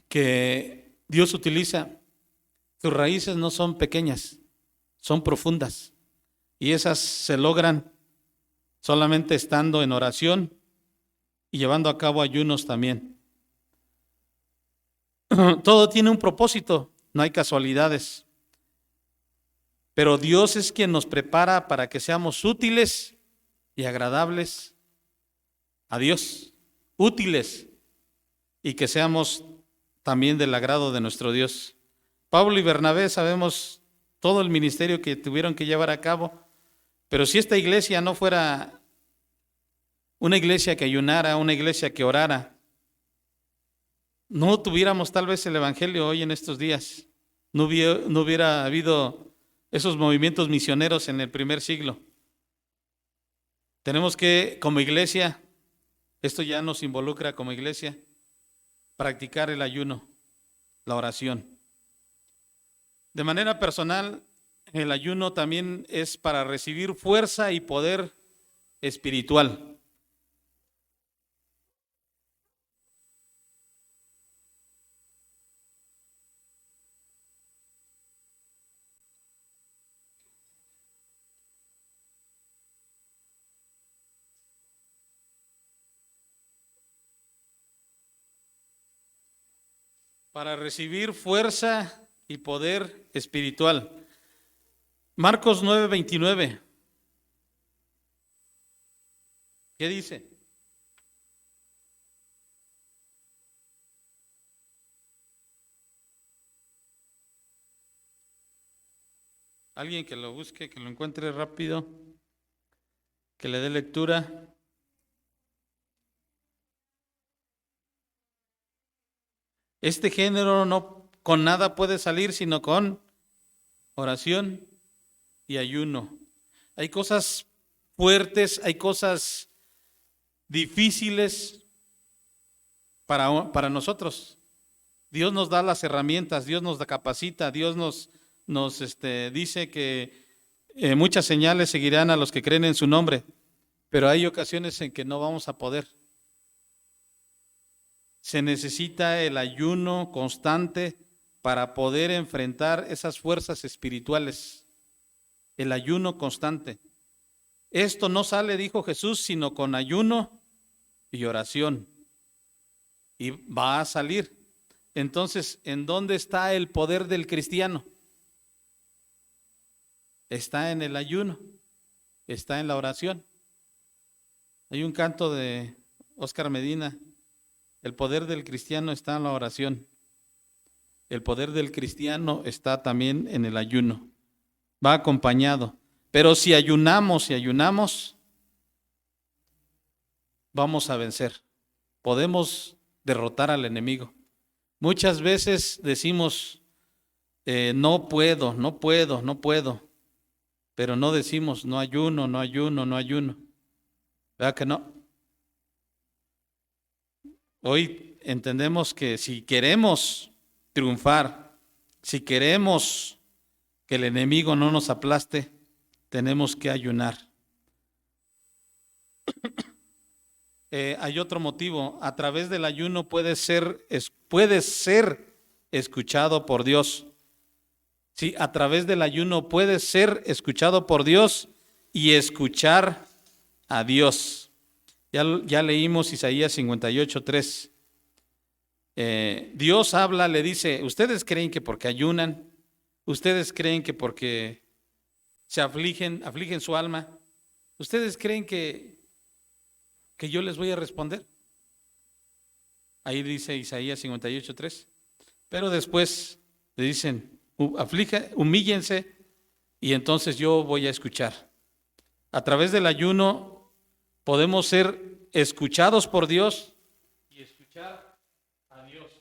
que Dios utiliza, sus raíces no son pequeñas, son profundas. Y esas se logran solamente estando en oración y llevando a cabo ayunos también. Todo tiene un propósito, no hay casualidades. Pero Dios es quien nos prepara para que seamos útiles y agradables a Dios. Útiles y que seamos también del agrado de nuestro Dios. Pablo y Bernabé, sabemos todo el ministerio que tuvieron que llevar a cabo, pero si esta iglesia no fuera una iglesia que ayunara, una iglesia que orara, no tuviéramos tal vez el evangelio hoy en estos días. No hubiera habido esos movimientos misioneros en el primer siglo. Tenemos que, como iglesia, esto ya nos involucra como iglesia, practicar el ayuno, la oración. De manera personal, el ayuno también es para recibir fuerza y poder espiritual. Para recibir fuerza y poder espiritual. Marcos 9:29. ¿Qué dice? Alguien que lo busque, que lo encuentre rápido, que le dé lectura. Este género no con nada puede salir sino con oración y ayuno. Hay cosas fuertes, hay cosas difíciles para nosotros. Dios nos da las herramientas, Dios nos capacita, Dios nos dice que muchas señales seguirán a los que creen en su nombre, pero hay ocasiones en que no vamos a poder. Se necesita el ayuno constante para poder enfrentar esas fuerzas espirituales. El ayuno constante. Esto no sale, dijo Jesús, sino con ayuno y oración. Y va a salir. Entonces, ¿en dónde está el poder del cristiano? Está en el ayuno, está en la oración. Hay un canto de Oscar Medina: el poder del cristiano está en la oración. El poder del cristiano está también en el ayuno. Va acompañado. Pero si ayunamos, vamos a vencer. Podemos derrotar al enemigo. Muchas veces decimos, no puedo. Pero no decimos, no ayuno. ¿Verdad que no? Hoy entendemos que si queremos triunfar, si queremos que el enemigo no nos aplaste, tenemos que ayunar. Hay otro motivo: a través del ayuno puedes ser escuchado por Dios. Sí, a través del ayuno puedes ser escuchado por Dios y escuchar a Dios. Ya leímos Isaías 58:3. Dios habla, le dice, ustedes creen que porque ayunan, ustedes creen que porque se afligen su alma, ustedes creen que yo les voy a responder. Ahí dice Isaías 58:3. Pero después le dicen, humíllense y entonces yo voy a escuchar. A través del ayuno podemos ser escuchados por Dios y escuchar a Dios.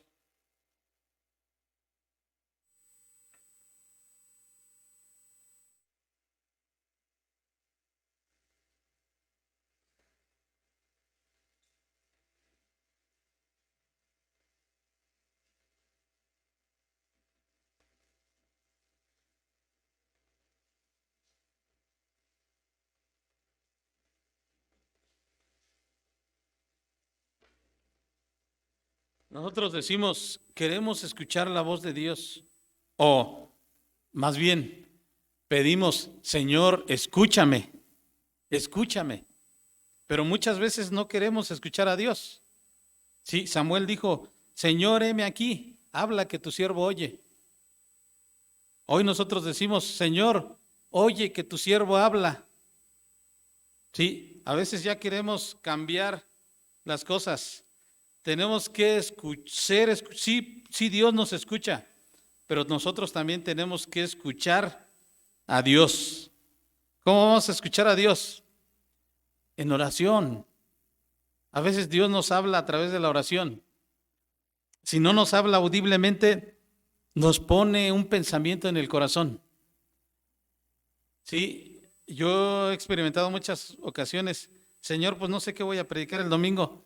Nosotros decimos, queremos escuchar la voz de Dios. O más bien, pedimos, Señor, escúchame, escúchame. Pero muchas veces no queremos escuchar a Dios. Sí, Samuel dijo, Señor, heme aquí, habla que tu siervo oye. Hoy nosotros decimos, Señor, oye que tu siervo habla. Sí, a veces ya queremos cambiar las cosas. Tenemos que escuchar, sí, Dios nos escucha, pero nosotros también tenemos que escuchar a Dios. ¿Cómo vamos a escuchar a Dios? En oración. A veces Dios nos habla a través de la oración. Si no nos habla audiblemente, nos pone un pensamiento en el corazón. Sí, yo he experimentado muchas ocasiones, Señor, pues no sé qué voy a predicar el domingo.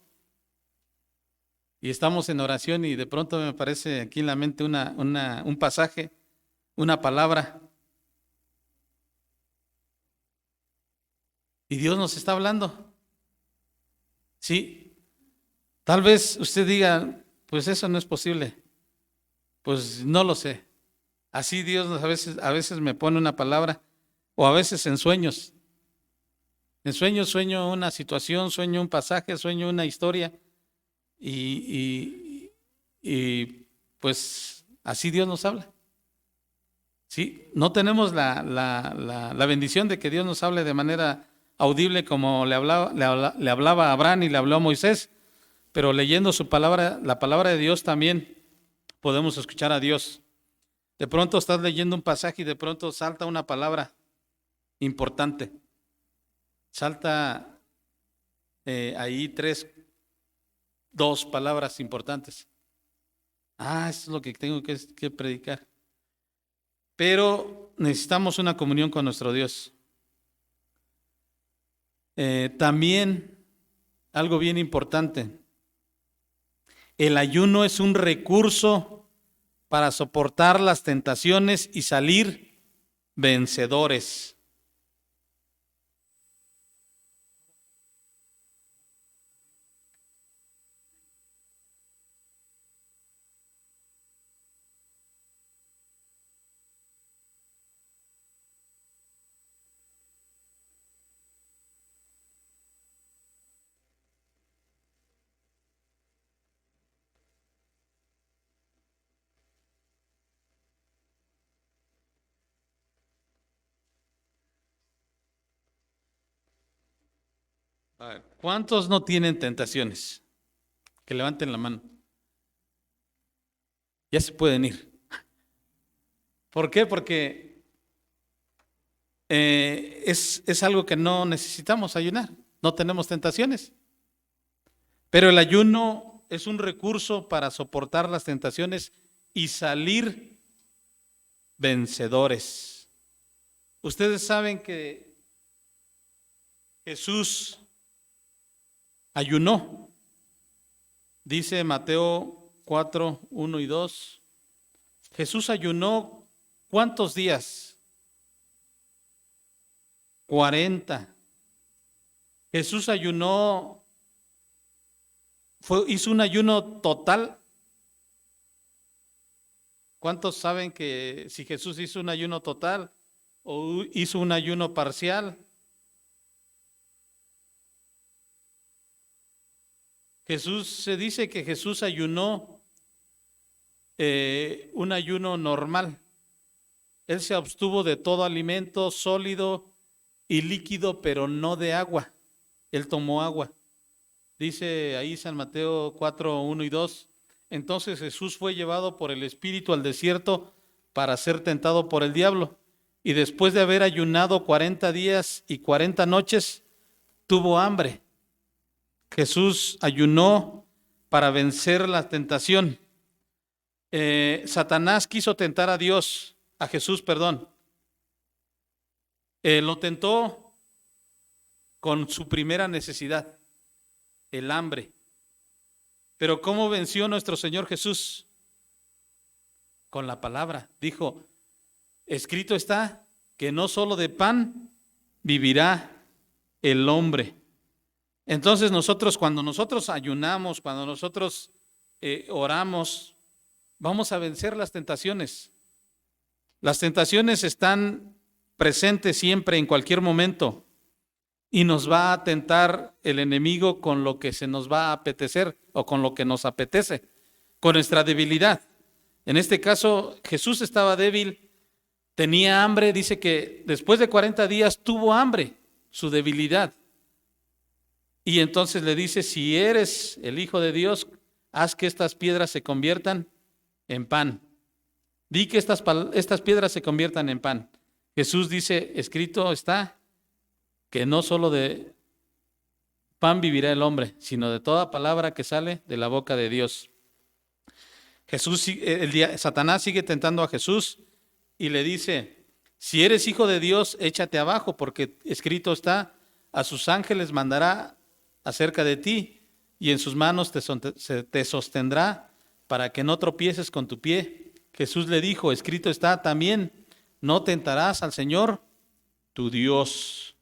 Y estamos en oración y de pronto me aparece aquí en la mente un pasaje, una palabra. Y Dios nos está hablando. Sí, tal vez usted diga, pues eso no es posible. Pues no lo sé. Así Dios a veces me pone una palabra, o a veces en sueños. En sueños sueño una situación, sueño un pasaje, sueño una historia. Y pues así Dios nos habla. Sí, no tenemos la bendición de que Dios nos hable de manera audible como le hablaba a Abraham y le habló a Moisés, pero leyendo su palabra, la palabra de Dios también podemos escuchar a Dios. De pronto estás leyendo un pasaje y de pronto salta una palabra importante. Salta ahí dos palabras importantes. Eso es lo que tengo que predicar. Pero necesitamos una comunión con nuestro Dios. También algo bien importante. El ayuno es un recurso para soportar las tentaciones y salir vencedores. ¿Cuántos no tienen tentaciones? Que levanten la mano. Ya se pueden ir. ¿Por qué? Porque es algo que no necesitamos ayunar. No tenemos tentaciones. Pero el ayuno es un recurso para soportar las tentaciones y salir vencedores. Ustedes saben que Jesús ayunó. Dice Mateo 4, 1 y 2. Jesús ayunó ¿cuántos días? 40. Jesús ayunó, hizo un ayuno total. ¿Cuántos saben que si Jesús hizo un ayuno total o hizo un ayuno parcial? Se dice que Jesús ayunó un ayuno normal. Él se abstuvo de todo alimento sólido y líquido, pero no de agua. Él tomó agua. Dice ahí San Mateo 4, 1 y 2. Entonces Jesús fue llevado por el Espíritu al desierto para ser tentado por el diablo. Y después de haber ayunado 40 días y 40 noches, tuvo hambre. Jesús ayunó para vencer la tentación. Satanás quiso tentar a Jesús, perdón. Lo tentó con su primera necesidad, el hambre. Pero ¿cómo venció nuestro Señor Jesús? Con la palabra. Dijo, escrito está que no solo de pan vivirá el hombre. Entonces cuando nosotros ayunamos, cuando nosotros oramos, vamos a vencer las tentaciones. Las tentaciones están presentes siempre, en cualquier momento, y nos va a tentar el enemigo con lo que se nos va a apetecer o con lo que nos apetece, con nuestra debilidad. En este caso, Jesús estaba débil, tenía hambre, dice que después de 40 días tuvo hambre, su debilidad. Y entonces le dice, si eres el Hijo de Dios, haz que estas piedras se conviertan en pan. Di que estas piedras se conviertan en pan. Jesús dice, escrito está que no solo de pan vivirá el hombre, sino de toda palabra que sale de la boca de Dios. Satanás sigue tentando a Jesús y le dice, si eres hijo de Dios, échate abajo, porque escrito está, a sus ángeles mandará acerca de ti, y en sus manos te sostendrá para que no tropieces con tu pie. Jesús le dijo, escrito está también, no tentarás al Señor tu Dios.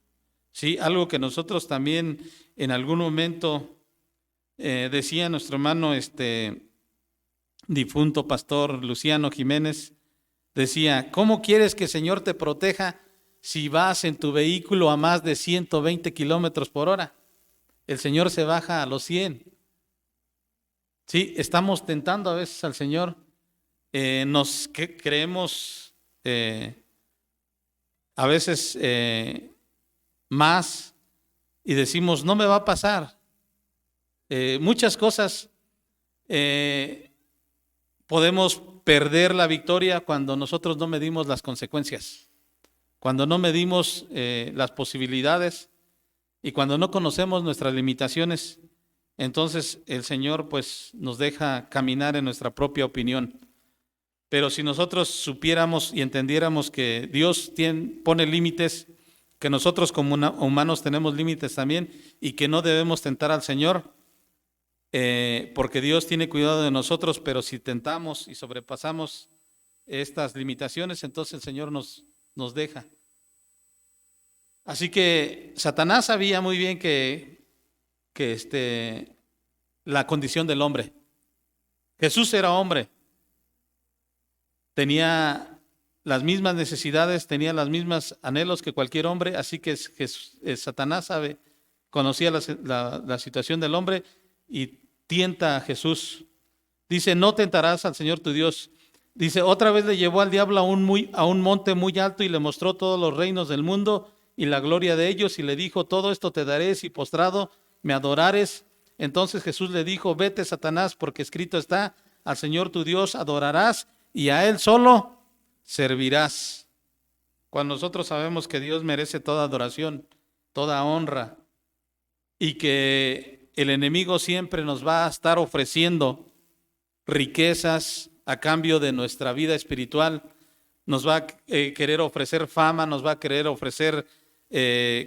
Sí, algo que nosotros también en algún momento decía nuestro hermano difunto pastor Luciano Jiménez, decía, ¿cómo quieres que el Señor te proteja si vas en tu vehículo a más de 120 kilómetros por hora? El Señor se baja a los 100. Sí, estamos tentando a veces al Señor. Creemos a veces más y decimos, no me va a pasar. Muchas cosas podemos perder la victoria cuando nosotros no medimos las consecuencias, cuando no medimos las posibilidades y cuando no conocemos nuestras limitaciones. Entonces el Señor pues nos deja caminar en nuestra propia opinión. Pero si nosotros supiéramos y entendiéramos que Dios pone límites, que nosotros como humanos tenemos límites también y que no debemos tentar al Señor, porque Dios tiene cuidado de nosotros, pero si tentamos y sobrepasamos estas limitaciones, entonces el Señor nos deja. Así que Satanás sabía muy bien que la condición del hombre. Jesús era hombre, tenía las mismas necesidades, tenía los mismos anhelos que cualquier hombre, así que Satanás conocía la situación del hombre y tienta a Jesús. Dice, no tentarás al Señor tu Dios. Dice, otra vez le llevó al diablo a un monte muy alto y le mostró todos los reinos del mundo y la gloria de ellos, y le dijo, todo esto te daré si postrado me adorares. Entonces Jesús le dijo, vete, Satanás, porque escrito está, al Señor tu Dios adorarás y a Él solo servirás. Cuando nosotros sabemos que Dios merece toda adoración, toda honra, y que el enemigo siempre nos va a estar ofreciendo riquezas a cambio de nuestra vida espiritual, nos va a querer ofrecer fama, nos va a querer ofrecer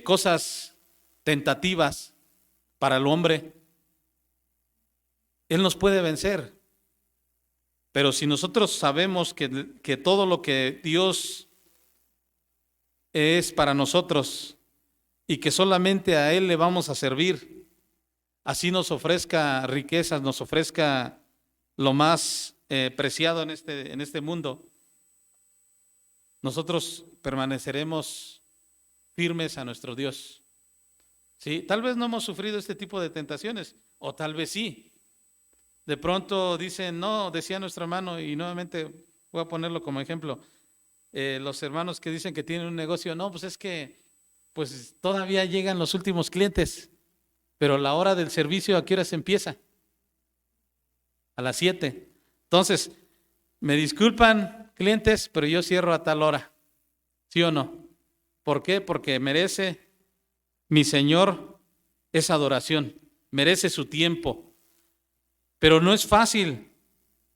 cosas tentativas para el hombre, Él nos puede vencer. Pero si nosotros sabemos que todo lo que Dios es para nosotros y que solamente a Él le vamos a servir, así nos ofrezca riquezas, nos ofrezca lo más preciado en este mundo, nosotros permaneceremos firmes a nuestro Dios. ¿Sí? Tal vez no hemos sufrido este tipo de tentaciones, o tal vez sí, De pronto dicen, no, decía nuestro hermano, y nuevamente voy a ponerlo como ejemplo, los hermanos que dicen que tienen un negocio, no, pues es que pues todavía llegan los últimos clientes, pero la hora del servicio, ¿a qué hora se empieza? A las 7. Entonces, me disculpan clientes, pero yo cierro a tal hora, ¿sí o no? ¿Por qué? Porque merece mi Señor esa adoración, merece su tiempo, pero no es fácil.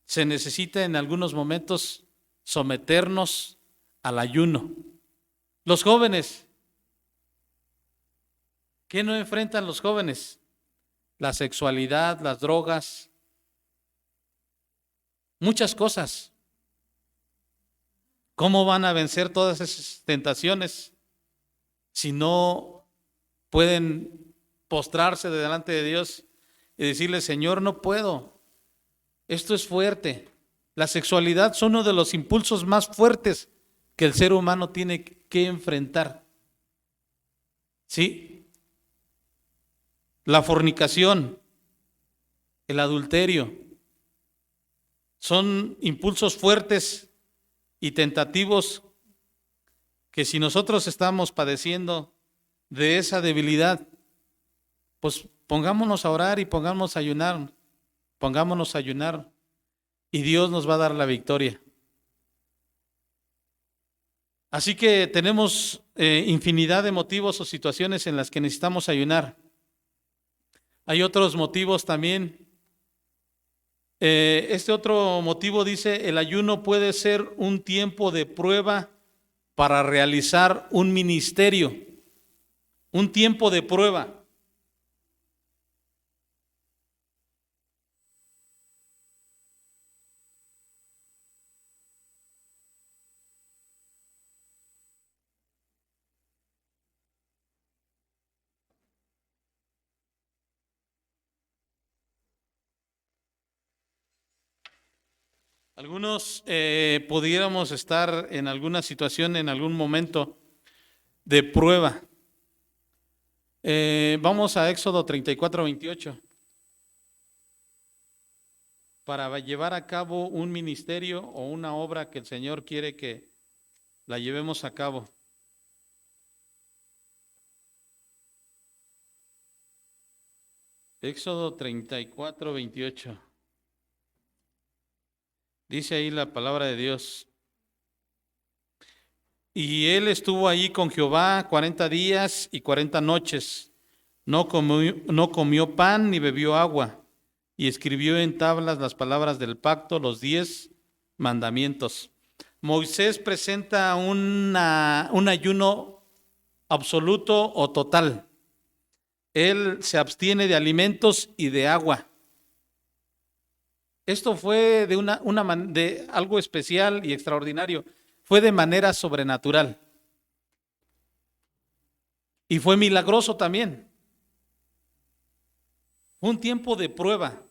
Se necesita en algunos momentos someternos al ayuno. Los jóvenes, ¿qué no enfrentan los jóvenes? La sexualidad, las drogas, muchas cosas. ¿Cómo van a vencer todas esas tentaciones si no pueden postrarse delante de Dios y decirle, Señor, no puedo, esto es fuerte? La sexualidad es uno de los impulsos más fuertes que el ser humano tiene que enfrentar. ¿Sí? La fornicación, el adulterio, son impulsos fuertes y tentativos que si nosotros estamos padeciendo de esa debilidad, pues pongámonos a orar y pongámonos a ayunar y Dios nos va a dar la victoria. Así que tenemos infinidad de motivos o situaciones en las que necesitamos ayunar. Hay otros motivos también. Este otro motivo dice, el ayuno puede ser un tiempo de prueba para realizar un ministerio, un tiempo de prueba. Algunos pudiéramos estar en alguna situación, en algún momento de prueba. Vamos a Éxodo 34:28. Para llevar a cabo un ministerio o una obra que el Señor quiere que la llevemos a cabo. Éxodo 34:28. Dice ahí la palabra de Dios. Y él estuvo ahí con Jehová 40 días y 40 noches. No comió pan ni bebió agua. Y escribió en tablas las palabras del pacto, los 10 mandamientos. Moisés presenta un ayuno absoluto o total. Él se abstiene de alimentos y de agua. Esto fue de algo especial y extraordinario. Fue de manera sobrenatural. Y fue milagroso también. Fue un tiempo de prueba.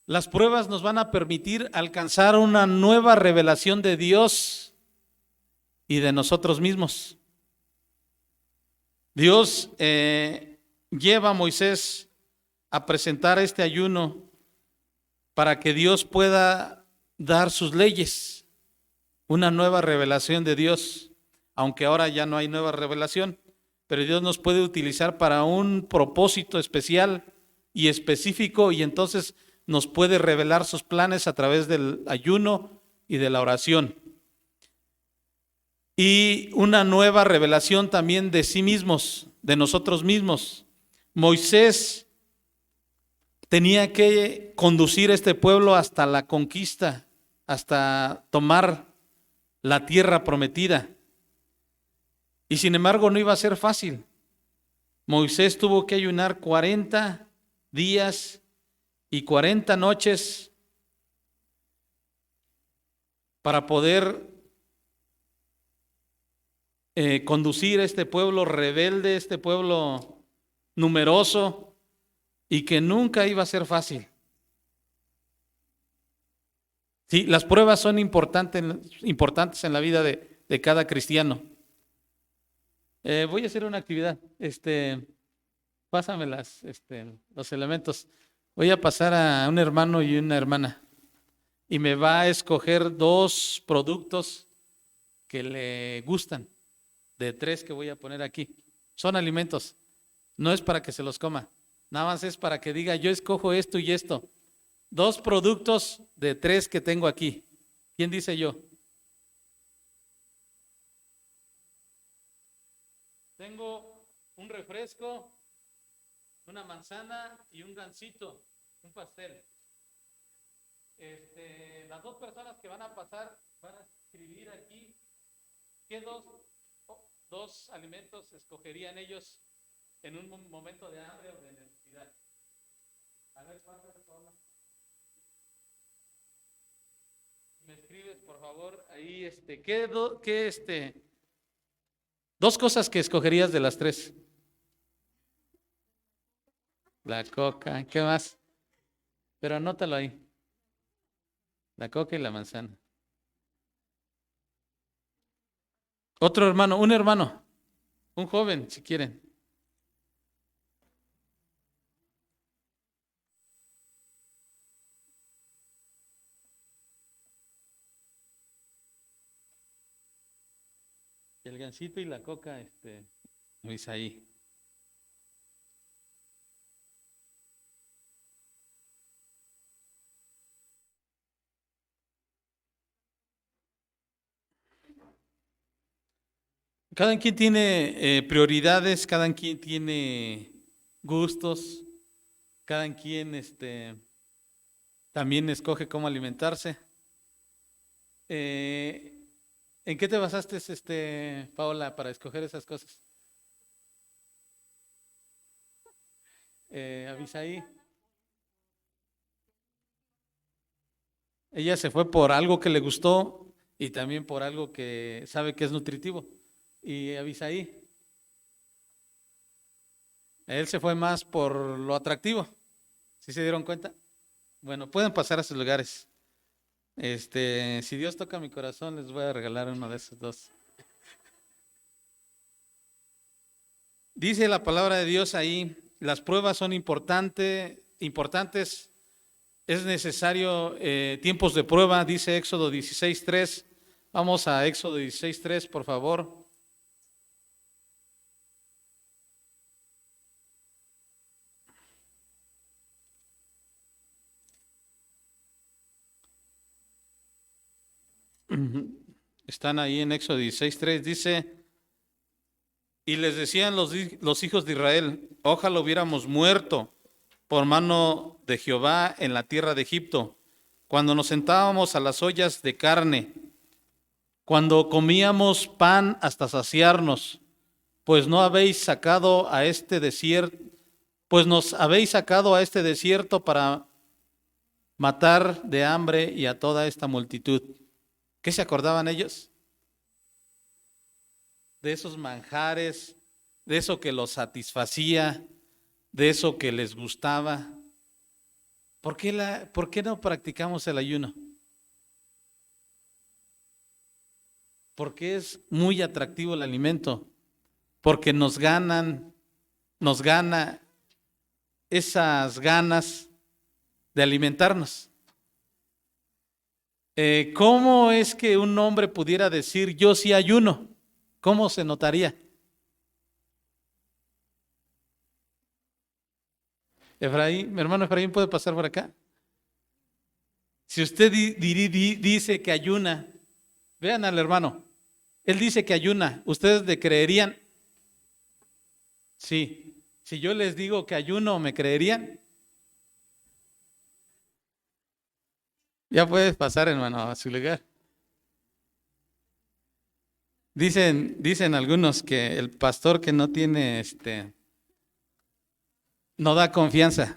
Las pruebas nos van a permitir alcanzar una nueva revelación de Dios y de nosotros mismos. Dios lleva a Moisés a presentar este ayuno para que Dios pueda dar sus leyes, una nueva revelación de Dios, aunque ahora ya no hay nueva revelación, pero Dios nos puede utilizar para un propósito especial y específico, y entonces nos puede revelar sus planes a través del ayuno y de la oración. Y una nueva revelación también de sí mismos, de nosotros mismos. Moisés tenía que conducir a este pueblo hasta la conquista, hasta tomar la tierra prometida. Y sin embargo no iba a ser fácil. Moisés tuvo que ayunar 40 días y 40 noches para poder conducir a este pueblo rebelde, este pueblo numeroso, y que nunca iba a ser fácil. Sí, las pruebas son importantes en la vida de cada cristiano. Voy a hacer una actividad. Pásame los elementos. Voy a pasar a un hermano y una hermana y me va a escoger 2 productos que le gustan, de 3 que voy a poner aquí. Son alimentos, no es para que se los coma, nada más es para que diga, yo escojo esto y esto. 2 productos de 3 que tengo aquí. ¿Quién dice yo? Tengo un refresco, una manzana y un gansito, un pastel. Las 2 personas que van a pasar van a escribir aquí qué 2 alimentos escogerían ellos en un momento de hambre o de necesidad. A ver, ¿cuántas personas? Me escribes, por favor, ahí, ¿qué 2 cosas que escogerías de las 3? La coca, ¿qué más? Pero anótalo ahí. La coca y la manzana. Otro hermano, un joven, si quieren. El gansito y la coca, Luis ahí. Cada quien tiene prioridades, cada quien tiene gustos, cada quien también escoge cómo alimentarse. ¿En qué te basaste, Paola, para escoger esas cosas? Abisaí. Ella se fue por algo que le gustó y también por algo que sabe que es nutritivo. Y Abisaí, él se fue más por lo atractivo. ¿Sí se dieron cuenta? Bueno, pueden pasar a sus lugares. Si Dios toca mi corazón, les voy a regalar uno de esos 2. Dice la palabra de Dios ahí, las pruebas son importantes, es necesario tiempos de prueba, dice Éxodo 16:3. Vamos a Éxodo 16:3, por favor. Están ahí en Éxodo 16:3, dice, y les decían los hijos de Israel, ojalá hubiéramos muerto por mano de Jehová en la tierra de Egipto, cuando nos sentábamos a las ollas de carne, cuando comíamos pan hasta saciarnos, pues no habéis sacado a este desierto, pues nos habéis sacado a este desierto para matar de hambre y a toda esta multitud. ¿Qué se acordaban ellos? De esos manjares, de eso que los satisfacía, de eso que les gustaba. ¿Por qué no practicamos el ayuno? Porque es muy atractivo el alimento, porque nos gana esas ganas de alimentarnos. ¿Cómo es que un hombre pudiera decir yo sí ayuno? ¿Cómo se notaría? Efraín, mi hermano Efraín, ¿puede pasar por acá? Si usted dice que ayuna, vean al hermano, él dice que ayuna, ¿ustedes le creerían? Sí. Si yo les digo que ayuno, ¿me creerían? Ya puedes pasar, hermano, a su lugar. Dicen algunos que el pastor que no tiene no da confianza.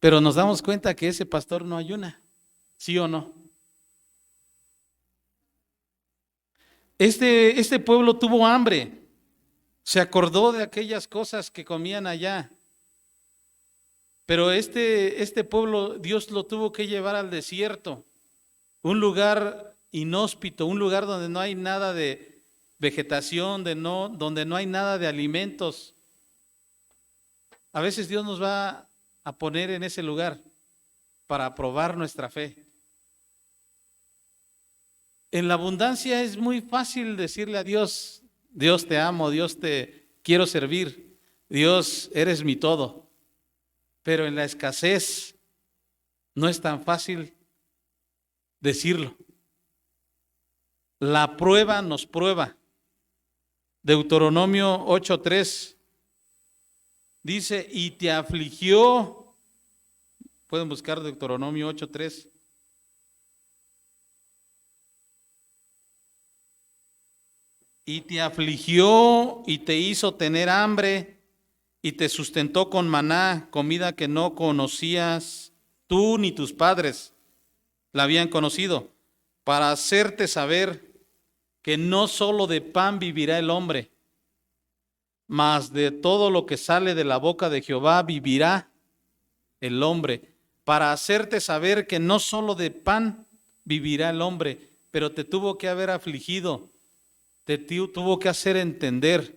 Pero nos damos cuenta que ese pastor no ayuna, ¿sí o no? Este pueblo tuvo hambre, se acordó de aquellas cosas que comían allá. Pero este pueblo, Dios lo tuvo que llevar al desierto, un lugar inhóspito, un lugar donde no hay nada de vegetación, donde no hay nada de alimentos. A veces Dios nos va a poner en ese lugar para probar nuestra fe. En la abundancia es muy fácil decirle a Dios, Dios te amo, Dios te quiero servir, Dios eres mi todo. Pero en la escasez no es tan fácil decirlo. La prueba nos prueba. Deuteronomio 8:3 dice, y te afligió. Pueden buscar Deuteronomio 8:3. Y te afligió y te hizo tener hambre y te sustentó con maná, comida que no conocías tú ni tus padres la habían conocido, para hacerte saber que no solo de pan vivirá el hombre, mas de todo lo que sale de la boca de Jehová vivirá el hombre, para hacerte saber que no solo de pan vivirá el hombre, pero te tuvo que haber afligido, te tuvo que hacer entender.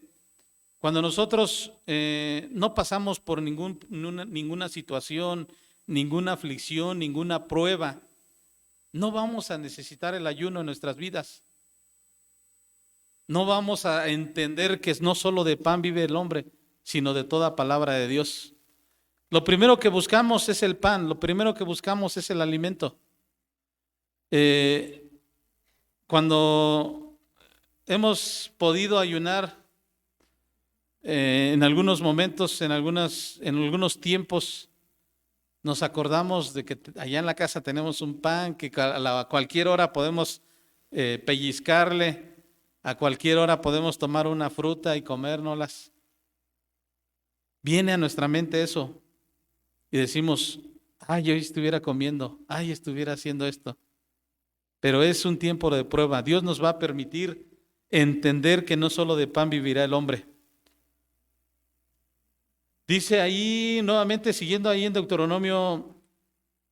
Cuando nosotros no pasamos por ninguna situación, ninguna aflicción, ninguna prueba, no vamos a necesitar el ayuno en nuestras vidas. No vamos a entender que no solo de pan vive el hombre, sino de toda palabra de Dios. Lo primero que buscamos es el pan, lo primero que buscamos es el alimento. Cuando hemos podido ayunar en algunos momentos, en algunos tiempos, nos acordamos de que allá en la casa tenemos un pan que a cualquier hora podemos pellizcarle, a cualquier hora podemos tomar una fruta y comérnoslas. Viene a nuestra mente eso y decimos, ay, yo estuviera comiendo, ay, estuviera haciendo esto. Pero es un tiempo de prueba. Dios nos va a permitir entender que no solo de pan vivirá el hombre. Dice ahí, nuevamente siguiendo ahí en Deuteronomio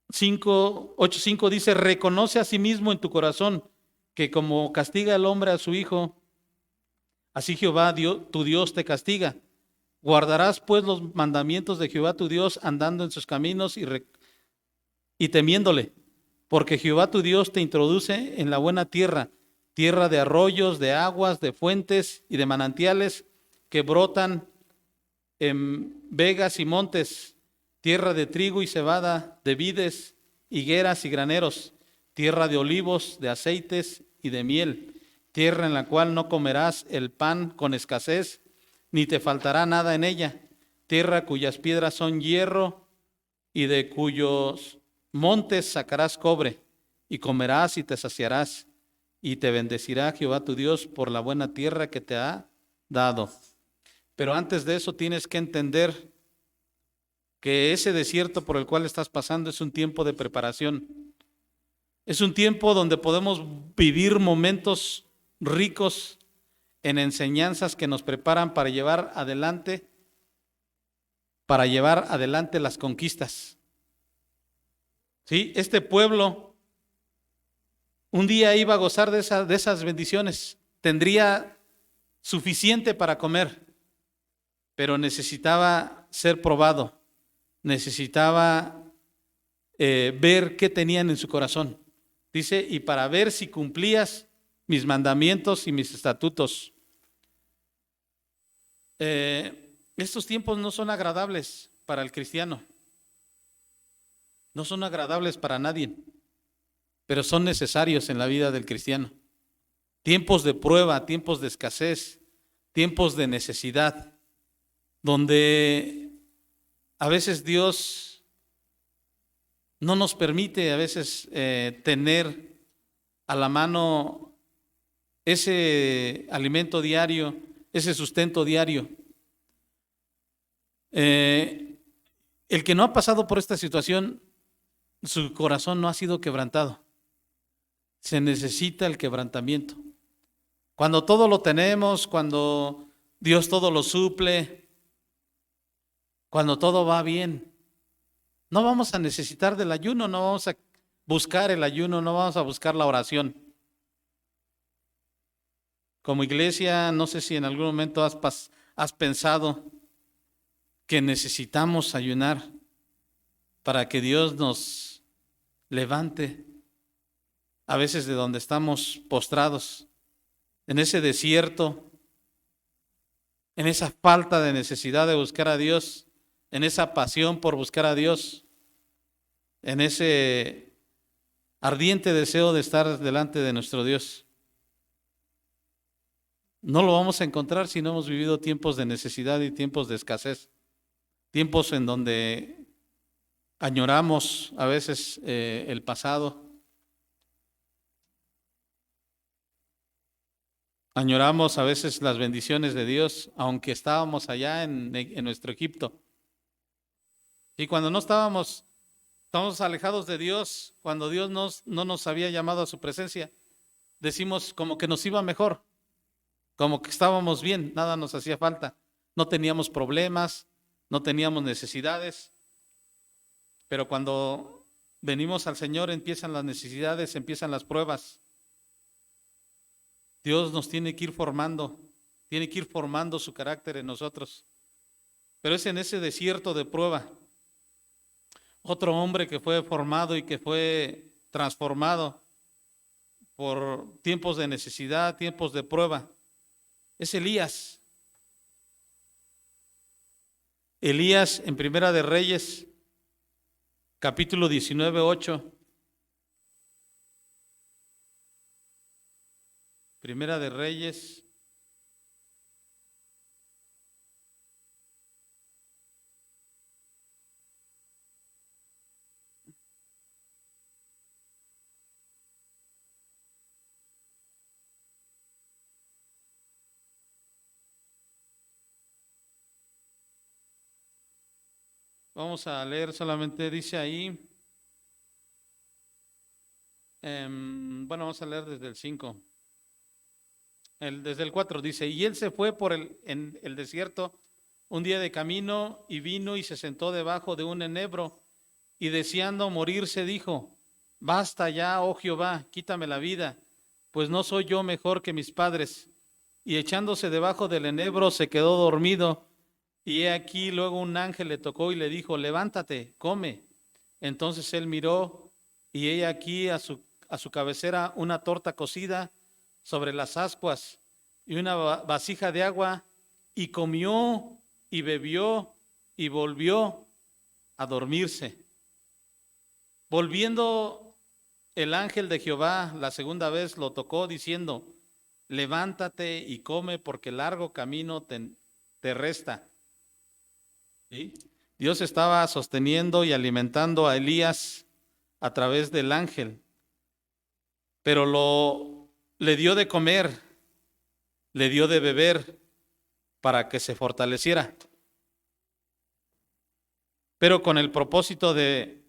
8:5, dice, reconoce a sí mismo en tu corazón que como castiga el hombre a su hijo, así Jehová tu Dios te castiga. Guardarás pues los mandamientos de Jehová tu Dios andando en sus caminos y temiéndole, porque Jehová tu Dios te introduce en la buena tierra, tierra de arroyos, de aguas, de fuentes y de manantiales que brotan en vegas y montes, tierra de trigo y cebada, de vides, higueras y graneros, tierra de olivos, de aceites y de miel, tierra en la cual no comerás el pan con escasez, ni te faltará nada en ella, tierra cuyas piedras son hierro y de cuyos montes sacarás cobre, y comerás y te saciarás, y te bendecirá Jehová tu Dios por la buena tierra que te ha dado. Pero antes de eso tienes que entender que ese desierto por el cual estás pasando es un tiempo de preparación. Es un tiempo donde podemos vivir momentos ricos en enseñanzas que nos preparan para llevar adelante las conquistas. ¿Sí? Este pueblo un día iba a gozar de esas bendiciones, tendría suficiente para comer, pero necesitaba ser probado, necesitaba ver qué tenían en su corazón. Dice, y para ver si cumplías mis mandamientos y mis estatutos. Estos tiempos no son agradables para el cristiano, no son agradables para nadie, pero son necesarios en la vida del cristiano. Tiempos de prueba, tiempos de escasez, tiempos de necesidad, donde a veces Dios no nos permite a veces tener a la mano ese alimento diario, ese sustento diario. El que no ha pasado por esta situación, su corazón no ha sido quebrantado. Se necesita el quebrantamiento. Cuando todo lo tenemos, cuando Dios todo lo suple, cuando todo va bien, no vamos a necesitar del ayuno, no vamos a buscar el ayuno, no vamos a buscar la oración. Como iglesia, no sé si en algún momento has pensado que necesitamos ayunar, para que Dios nos levante a veces de donde estamos postrados, en ese desierto, en esa falta de necesidad de buscar a Dios, en esa pasión por buscar a Dios, en ese ardiente deseo de estar delante de nuestro Dios. No lo vamos a encontrar si no hemos vivido tiempos de necesidad y tiempos de escasez, tiempos en donde añoramos a veces el pasado, añoramos a veces las bendiciones de Dios, aunque estábamos allá en nuestro Egipto. Y cuando no estábamos alejados de Dios, cuando Dios no nos había llamado a su presencia, decimos como que nos iba mejor, como que estábamos bien, nada nos hacía falta, no teníamos problemas, no teníamos necesidades. Pero cuando venimos al Señor empiezan las necesidades, empiezan las pruebas. Dios nos tiene que ir formando su carácter en nosotros. Pero es en ese desierto de prueba. Otro hombre que fue formado y que fue transformado por tiempos de necesidad, tiempos de prueba, es Elías. Elías en Primera de Reyes, capítulo 19, 8. Primera de Reyes, vamos a leer solamente, dice ahí, vamos a leer desde el 5. Desde el 4 dice, y él se fue en el desierto un día de camino y vino y se sentó debajo de un enebro y deseando morirse dijo, basta ya, oh Jehová, quítame la vida, pues no soy yo mejor que mis padres. Y echándose debajo del enebro se quedó dormido y he aquí luego un ángel le tocó y le dijo, levántate, come. Entonces él miró y he aquí a su cabecera una torta cocida sobre las ascuas y una vasija de agua, y comió y bebió y volvió a dormirse. Volviendo el ángel de Jehová la segunda vez lo tocó diciendo, levántate y come porque largo camino te resta. ¿Sí? Dios estaba sosteniendo y alimentando a Elías a través del ángel, pero le dio de comer, le dio de beber para que se fortaleciera, pero con el propósito de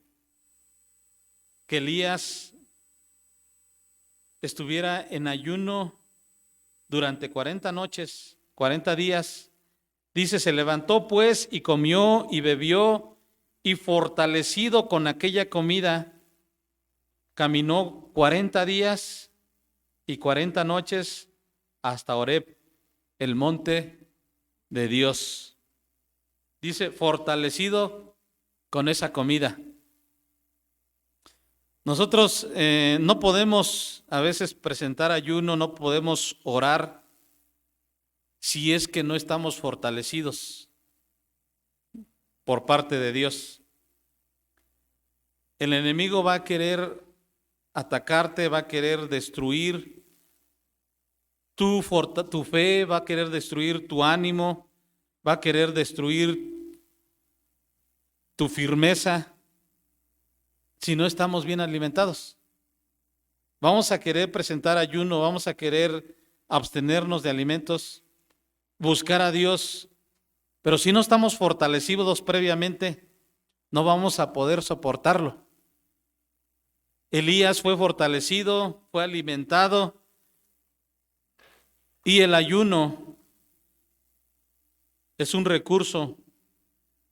que Elías estuviera en ayuno durante 40 noches, 40 días. Dice, se levantó pues y comió y bebió y fortalecido con aquella comida, caminó 40 días y 40 noches hasta Horeb, el monte de Dios. Dice, fortalecido con esa comida. Nosotros no podemos a veces presentar ayuno, no podemos orar si es que no estamos fortalecidos por parte de Dios. El enemigo va a querer atacarte, va a querer destruir tu fe, va a querer destruir tu ánimo, va a querer destruir tu firmeza si no estamos bien alimentados. Vamos a querer presentar ayuno, vamos a querer abstenernos de alimentos, buscar a Dios, pero si no estamos fortalecidos previamente, no vamos a poder soportarlo. Elías fue fortalecido, fue alimentado, y el ayuno es un recurso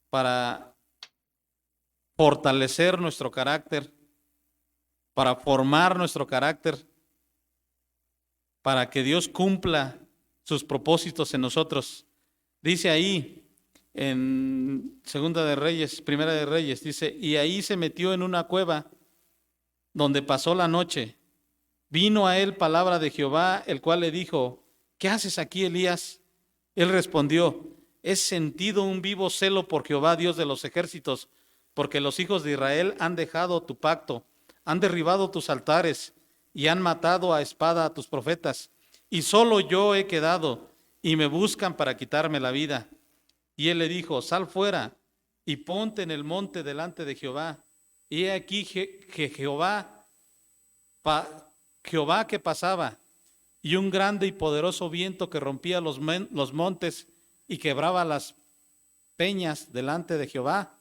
para fortalecer nuestro carácter, para formar nuestro carácter, para que Dios cumpla sus propósitos en nosotros. Dice ahí en Segunda de Reyes, Primera de Reyes, dice, y ahí se metió en una cueva donde pasó la noche. Vino a él palabra de Jehová, el cual le dijo, ¿qué haces aquí, Elías? Él respondió, he sentido un vivo celo por Jehová, Dios de los ejércitos, porque los hijos de Israel han dejado tu pacto, han derribado tus altares y han matado a espada a tus profetas. Y solo yo he quedado y me buscan para quitarme la vida. Y él le dijo, sal fuera y ponte en el monte delante de Jehová. Y he aquí que Jehová que pasaba, y un grande y poderoso viento que rompía los montes y quebraba las peñas delante de Jehová.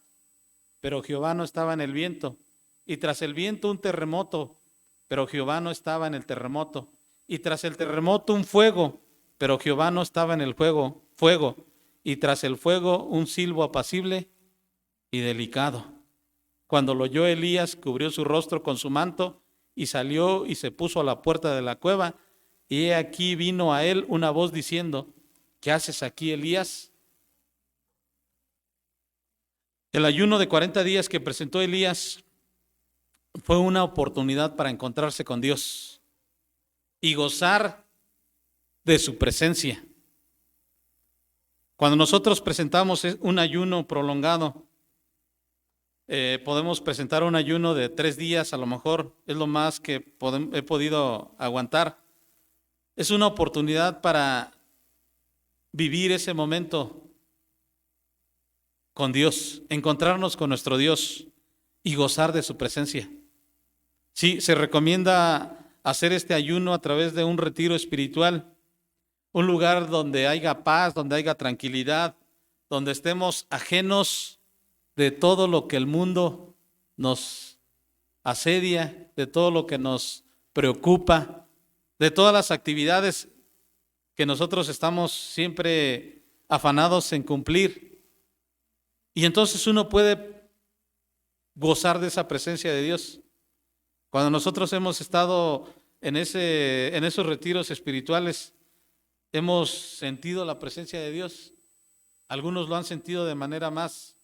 Pero Jehová no estaba en el viento. Y tras el viento un terremoto, pero Jehová no estaba en el terremoto. Y tras el terremoto un fuego, pero Jehová no estaba en el fuego. Y tras el fuego un silbo apacible y delicado. Cuando lo oyó Elías, cubrió su rostro con su manto y salió y se puso a la puerta de la cueva. Y he aquí vino a él una voz diciendo, ¿qué haces aquí, Elías? El ayuno de 40 días que presentó Elías fue una oportunidad para encontrarse con Dios y gozar de su presencia. Cuando nosotros presentamos un ayuno prolongado, podemos presentar un ayuno de 3 días, a lo mejor es lo más que he podido aguantar. Es una oportunidad para vivir ese momento con Dios, encontrarnos con nuestro Dios y gozar de su presencia. Sí, se recomienda hacer este ayuno a través de un retiro espiritual, un lugar donde haya paz, donde haya tranquilidad, donde estemos ajenos de todo lo que el mundo nos asedia, de todo lo que nos preocupa, de todas las actividades que nosotros estamos siempre afanados en cumplir. Y entonces uno puede gozar de esa presencia de Dios. Cuando nosotros hemos estado en esos retiros espirituales, hemos sentido la presencia de Dios. Algunos lo han sentido de manera más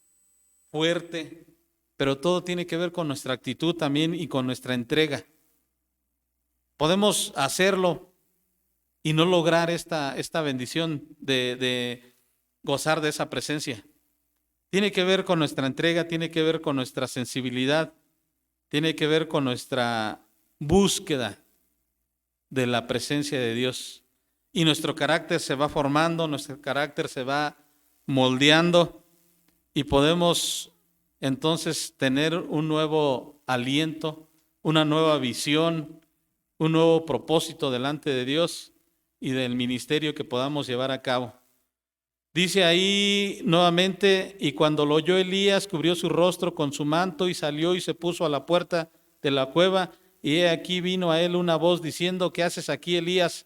fuerte, pero todo tiene que ver con nuestra actitud también y con nuestra entrega. Podemos hacerlo y no lograr esta bendición de gozar de esa presencia. Tiene que ver con nuestra entrega, tiene que ver con nuestra sensibilidad, tiene que ver con nuestra búsqueda de la presencia de Dios. Y nuestro carácter se va formando, nuestro carácter se va moldeando y podemos entonces tener un nuevo aliento, una nueva visión, un nuevo propósito delante de Dios y del ministerio que podamos llevar a cabo. Dice ahí nuevamente, y cuando lo oyó Elías, cubrió su rostro con su manto y salió y se puso a la puerta de la cueva. Y he aquí vino a él una voz diciendo, ¿qué haces aquí, Elías?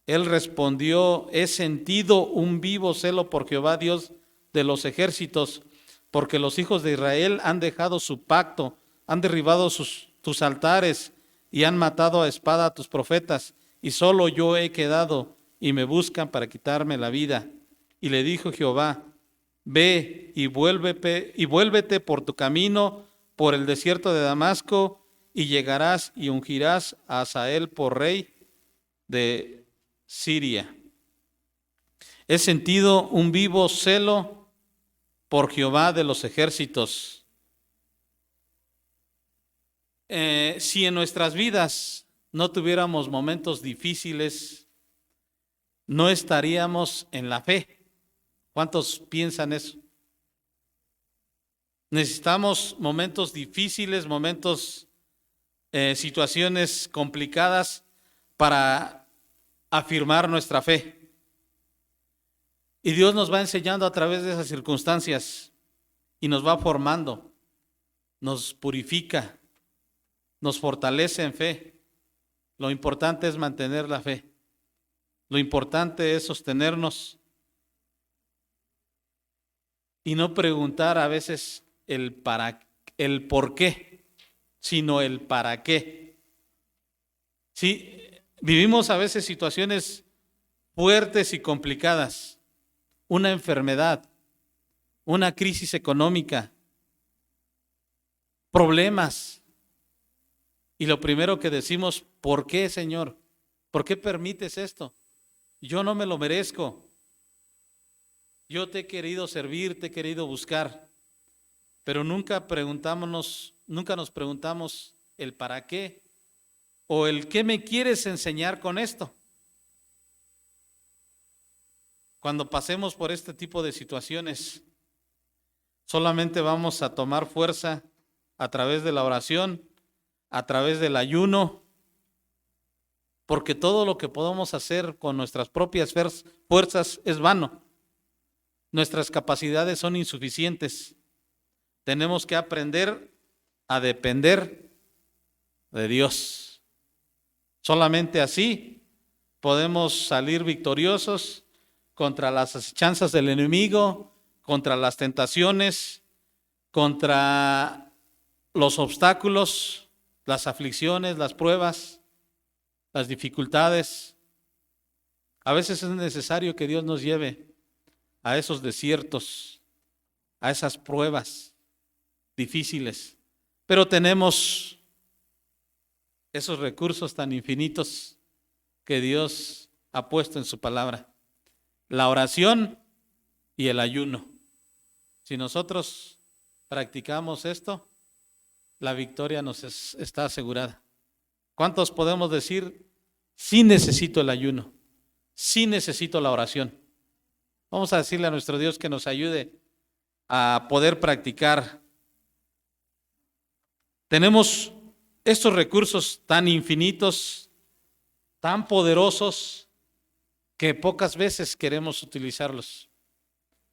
Él respondió, he sentido un vivo celo por Jehová, Dios de los ejércitos, porque los hijos de Israel han dejado su pacto, han derribado tus altares y han matado a espada a tus profetas, y solo yo he quedado y me buscan para quitarme la vida. Y le dijo Jehová, ve y vuélvete por tu camino, por el desierto de Damasco, y llegarás y ungirás a Hazael por rey de Siria. He sentido un vivo celo por Jehová de los ejércitos. Si en nuestras vidas no tuviéramos momentos difíciles, no estaríamos en la fe. ¿Cuántos piensan eso? Necesitamos momentos difíciles, situaciones complicadas para afirmar nuestra fe. Y Dios nos va enseñando a través de esas circunstancias y nos va formando, nos purifica, nos fortalece en fe. Lo importante es mantener la fe. Lo importante es sostenernos y no preguntar a veces el por qué, sino el para qué. Sí, vivimos a veces situaciones fuertes y complicadas, una enfermedad, una crisis económica, problemas. Y lo primero que decimos, ¿por qué, Señor? ¿Por qué permites esto? Yo no me lo merezco. Yo te he querido servir, te he querido buscar, pero nunca nos preguntamos el para qué o el qué me quieres enseñar con esto. Cuando pasemos por este tipo de situaciones, solamente vamos a tomar fuerza a través de la oración, a través del ayuno, porque todo lo que podamos hacer con nuestras propias fuerzas es vano. Nuestras capacidades son insuficientes. Tenemos que aprender a depender de Dios. Solamente así podemos salir victoriosos contra las acechanzas del enemigo, contra las tentaciones, contra los obstáculos, las aflicciones, las pruebas, las dificultades. A veces es necesario que Dios nos lleve a esos desiertos, a esas pruebas difíciles, pero tenemos esos recursos tan infinitos que Dios ha puesto en su palabra: la oración y el ayuno. Si nosotros practicamos esto, la victoria nos está asegurada. ¿Cuántos podemos decir, sí necesito el ayuno, sí necesito la oración? Vamos a decirle a nuestro Dios que nos ayude a poder practicar. Tenemos estos recursos tan infinitos, tan poderosos, que pocas veces queremos utilizarlos.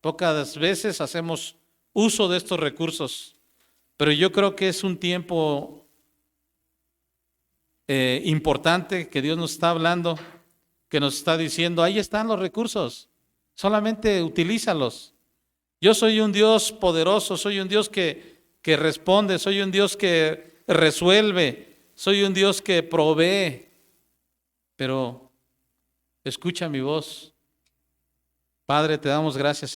Pocas veces hacemos uso de estos recursos, pero yo creo que es un tiempo importante que Dios nos está hablando, que nos está diciendo, ahí están los recursos, solamente utilízalos. Yo soy un Dios poderoso, soy un Dios que responde, soy un Dios que resuelve, soy un Dios que provee, pero escucha mi voz. Padre, te damos gracias